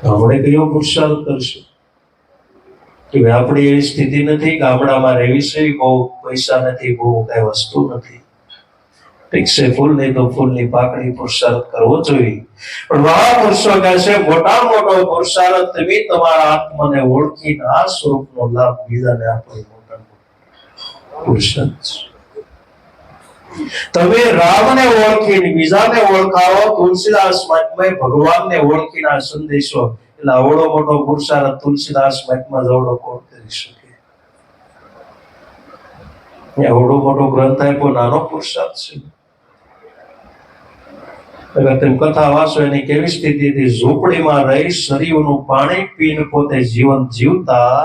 આપણે કયો પુરુષાર્થ કરશું? કે આપણી એવી સ્થિતિ નથી, ગામડામાં રહેવી છે, બહુ પૈસા નથી, બહુ કઈ વસ્તુ નથી. ઠીક છે, ફૂલ નહીં તો ફૂલની પાકડી પુરુષાર્થ કરવો જોઈએ. પણ મહાપુરુષો કહે છે, મોટા મોટો પુરુષાર્થ તમે તમારા આત્માને ઓળખીને આ સ્વરૂપનો લાભ બીજાને આપો. મોટા પુરુષાર્થ તમે રામને ઓળખીને બીજાને ઓળખાવો. તુલસીદાસ મહાત્માએ ભગવાનને ઓળખીને આ સંદેશો, એટલે આવડો મોટો પુરુષાર્થ તુલસીદાસ મહાત્મા જવડો કોણ કરી શકે? આવડો મોટો ગ્રંથ આપ્યો, નાનો પુરુષાર્થ છે. અગર તેમ કથા વાંચો, એની કેવી સ્થિતિ હતી? ઝૂંપડીમાં રહી શરીરનું પાણી પીને પોતે જીવન જીવતા,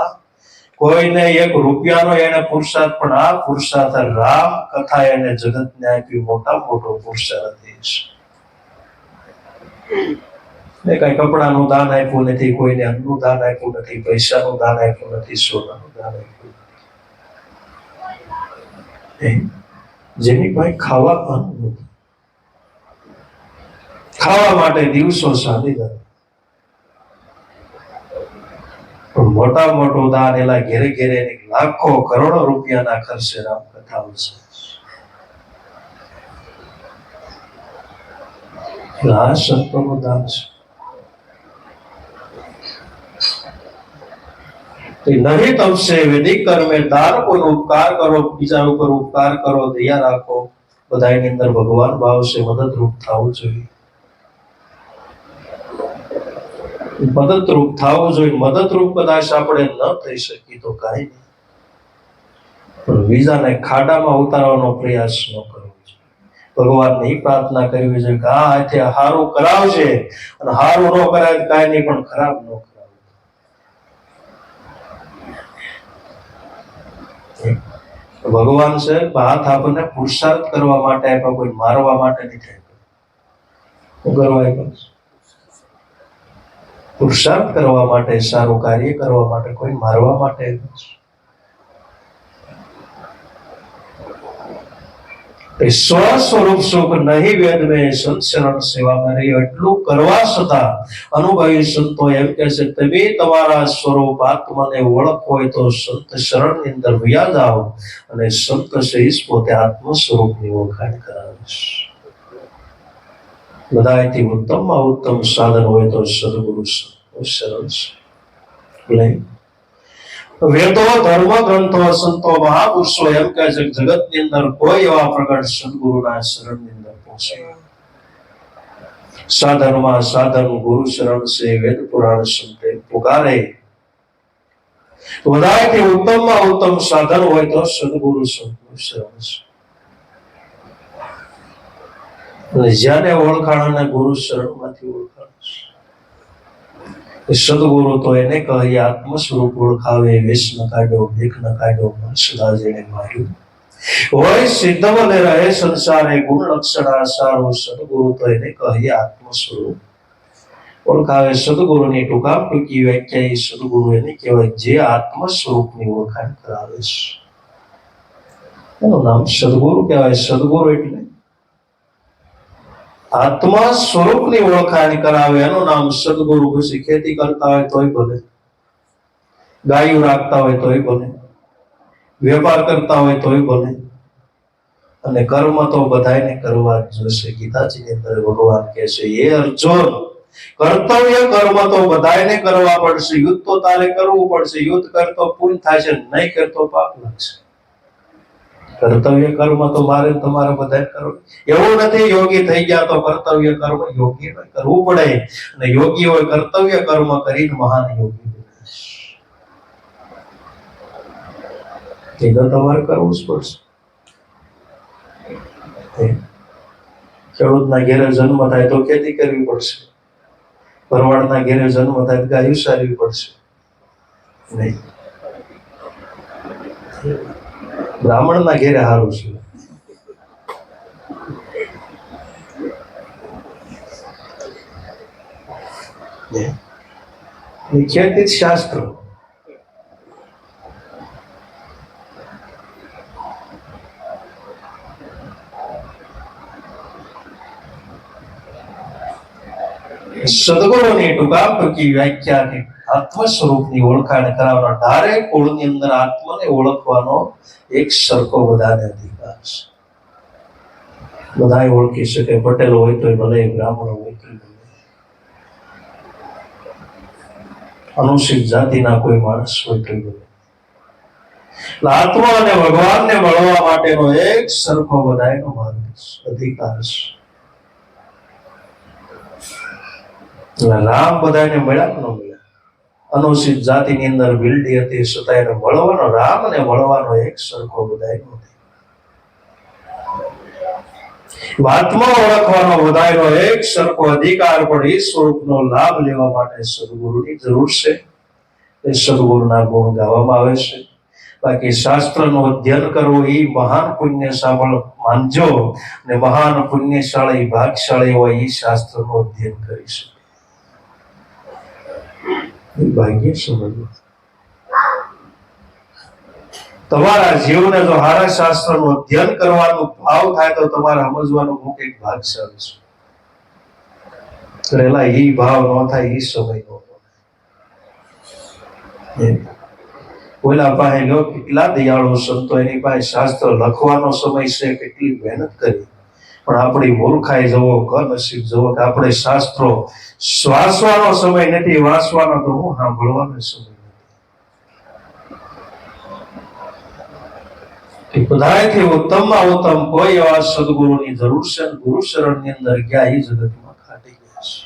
કોઈને એક રૂપિયાનો એને પુરુષાર્થ, પણ આ પુરુષાર્થ રામ કથા એને જગતને આપી. મોટા મોટો પુરુષાર્થ છે. કઈ કપડાનું દાન આપ્યું નથી, કોઈને અન્નનું દાન આપ્યું નથી, પૈસાનું દાન આપ્યું નથી, સોનાનું દાન આપ્યું નથી. જેની પાસે ખાવા માટે દિવસો સાધી જાય, પણ મોટા મોટું દાન એલા ઘેરે ઘેરે લાખો કરોડો રૂપિયાના ખર્ચે રામ કથાઓ છે. આ સંતોનું દાન છે. નહીં તપસે વૈદિક કર્મે દાન કોનો ઉપકાર કરો, બીજા ઉપર ઉપકાર કરો, દયા રાખો. બધાની અંદર ભગવાન ભાવ છે, મદદરૂપ થવું જોઈએ. મદદરૂપ થવું જોઈએ. મદદરૂપ કદાચ આપણે ન થઈ શકી તો કાંઈ નહીં, પણ બીજાને ખાડામાં ઉતારવાનો પ્રયાસ ન કરવો જોઈએ. ભગવાનને એ પ્રાર્થના કરવી જોઈએ કે આ હાથે હારું કરાવશે, અને હારું ન કરાય કાંઈ નહીં, પણ ખરાબ ન કરાવે. ભગવાન છે હાથ આપણને પુરુષાર્થ કરવા માટે આપ્યા, કોઈ મારવા માટે નથી આપ્યા. શું કરવા આપ્યા? પુરુષાર્થ કરવા માટે, સારું કાર્ય કરવા માટે, કોઈ મારવા માટે. સ્વ સ્વરૂપ સુખ નહીં વેદ મેં સંત શરણ સેવામાં રહ્યો. એટલું કરવા છતાં અનુભવી સંતો એમ કે છે, તમે તમારા સ્વરૂપ આત્માને ઓળખો હોય તો સંત શરણ ની અંદર વયા જાઓ, અને સંત સહીશ પોતે આત્મ સ્વરૂપની ઓળખાણ કરાવે છે. બધાથી ઉત્તમમાં ઉત્તમ સાધન હોય તો સદગુરુ શરણ છે. વેદો, ધર્મ ગ્રંથો, સંતો, મહાપુરુષો એમ કહે છે, જગત ની અંદર કોઈ એવા પ્રગટ સદગુરુના શરણ ની અંદર પહોંચે. साधन में साधन गुरु शरण से वेद पुराण सुनते पुकारे। बधायથી उत्तम में उत्तम साधन હોય તો સદગુરુ સંતનું શરણ છે। જ્યાંને ઓળખાણ અને ગુરુ શરણમાંથી ઓળખાણ છે। સદગુરુ તો એને કહી આત્મ સ્વરૂપ ઓળખાવે, વેશ ન કાઢ્યો, ભીખ ન કાઢ્યો, મન સદા જેને માર્યું હોય સિદ્ધ બને રહે સંસારે ગુણ લક્ષણ આસારો। સદગુરુ તો એને કહી આત્મ સ્વરૂપ ઓળખાવે। સદગુરુની ટૂંકા ટૂંકી વ્યાખ્યા એ સદગુરુ એને કહેવાય જે આત્મ સ્વરૂપની ઓળખાણ કરાવે છે, એનું નામ સદગુરુ કહેવાય। સદગુરુ એટલે આત્મા સ્વરૂપની ઓળખાણ કરાવે, એનું નામ સદગુરુ। પછી ખેતી કરતા હોય તોય ભલે, ગાયું રાખતા હોય તોય ભલે, વેપાર કરતા હોય તોય ભલે, અને કર્મ તો બધાને કરવા જ જોશે। ગીતાજીની અંદર ભગવાન કહે છે, એ અર્જુન કર્તવ્ય કર્મ તો બધાને કરવા પડશે, યુદ્ધ તો તારે કરવું પડશે। યુદ્ધ કરતો પુણ્ય થાય છે, નહીં કરતો પાપ લાગશે। કર્તવ્ય કર્મ તો મારે તમારે બધાને કરવું। એવું નથી યોગી થઈ ગયા તો કર્તવ્ય કર્મ યોગી કરવું પડે, અને યોગી હોય કર્તવ્ય કર્મ કરીને મહાન યોગી બને। એ તો તમારે કરવું જ પડશે। ખેડૂતના ઘેરે જન્મ થાય તો ખેતી કરવી પડશે, ભરવાડના ઘેરે જન્મ થાય તો ગાયું સારવી પડશે નહીં। બ્રાહ્મણના ઘેરે હારું છે, ખેતી શાસ્ત્ર। સદગુરુની ટૂંકા ટૂંકી વ્યાખ્યા આત્મ સ્વરૂપની ઓળખાણ કરાવવાનો, ધારે કુળની અંદર આત્માને ઓળખવાનો એક સરખો બધાને અધિકાર છે। બધા ઓળખી શકે, પટેલ હોય તો ભલે, બ્રાહ્મણ હોય તો ભલે, અનુસૂચિત જાતિના કોઈ માણસ હોય તો ભલે। આત્મા અને ભગવાનને મળવા માટેનો એક સરખો બધાનો માર્ગ અધિકાર છે। રામ બધાને મળ્યા ન મળ્યા, અનુસૂચિત જાતિની અંદર બિલ્ડી હતી છતાં એને મળવાનો, રામને મળવાનો એક સરખો બધાનો આત્મા ઓળખવાનો બધાનો એક સરખો અધિકાર, પણ એ સ્વરૂપનો લાભ લેવા માટે સદગુરુની જરૂર છે। એ સદગુરુના ગુણ ગાવામાં આવે છે। બાકી શાસ્ત્રનું અધ્યયન કરવું એ મહાન પુણ્યશાળી માનજો, અને મહાન પુણ્યશાળી ભાગશાળી હોય એ શાસ્ત્રનું અધ્યયન કરી શકે। ભાગ્ય સમજવું, તમારા જીવને જો હારા શાસ્ત્રનું અધ્યયન કરવાનું ભાવ થાય તો તમારે સમજવાનું હું એક ભાગશાળી છું। કરેલા એ ભાવ ન થાય એ સમય નો ઓલા પાસે લો કેટલા દયાળુ સંતો, એની પાસે શાસ્ત્ર લખવાનો સમય છે, કેટલી મહેનત કરી, પણ આપણી મૂર્ખાઈ જવો, કનસીબ જવો કે આપણે શાસ્ત્રો વાંચવાનો સમય નથી, વાંચવાનો તો હું સાંભળવાનો સમય નથી। બધાથી ઉત્તમમાં ઉત્તમ કોઈ એવા સદગુરુની જરૂર છે। ગુરુ શરણની અંદર ગયા એ જગતમાં ખાટી ગયા છે।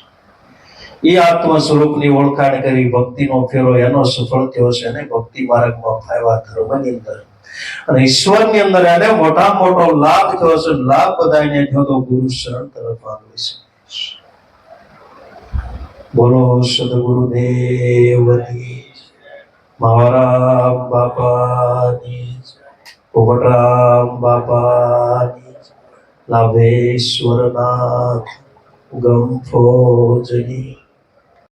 એ આત્મ સ્વરૂપની ઓળખાણ કરી ભક્તિનો ફેરો એનો સફળ થયો છે, અને ભક્તિ માર્ગમાં ફાવ્યા ધર્મની અંદર, અને ઈશ્વરની અંદર એને મોટા મોટો લાભ થયો છે। લાભ બધાને થયો તો ગુરુ શરણ તરફ આગળ છે। બોલો સદગુરુદેવની, મહારામ બાપાની, પોપટરામ બાપાની, લાભેશ્વરનાથ ગંફોજની।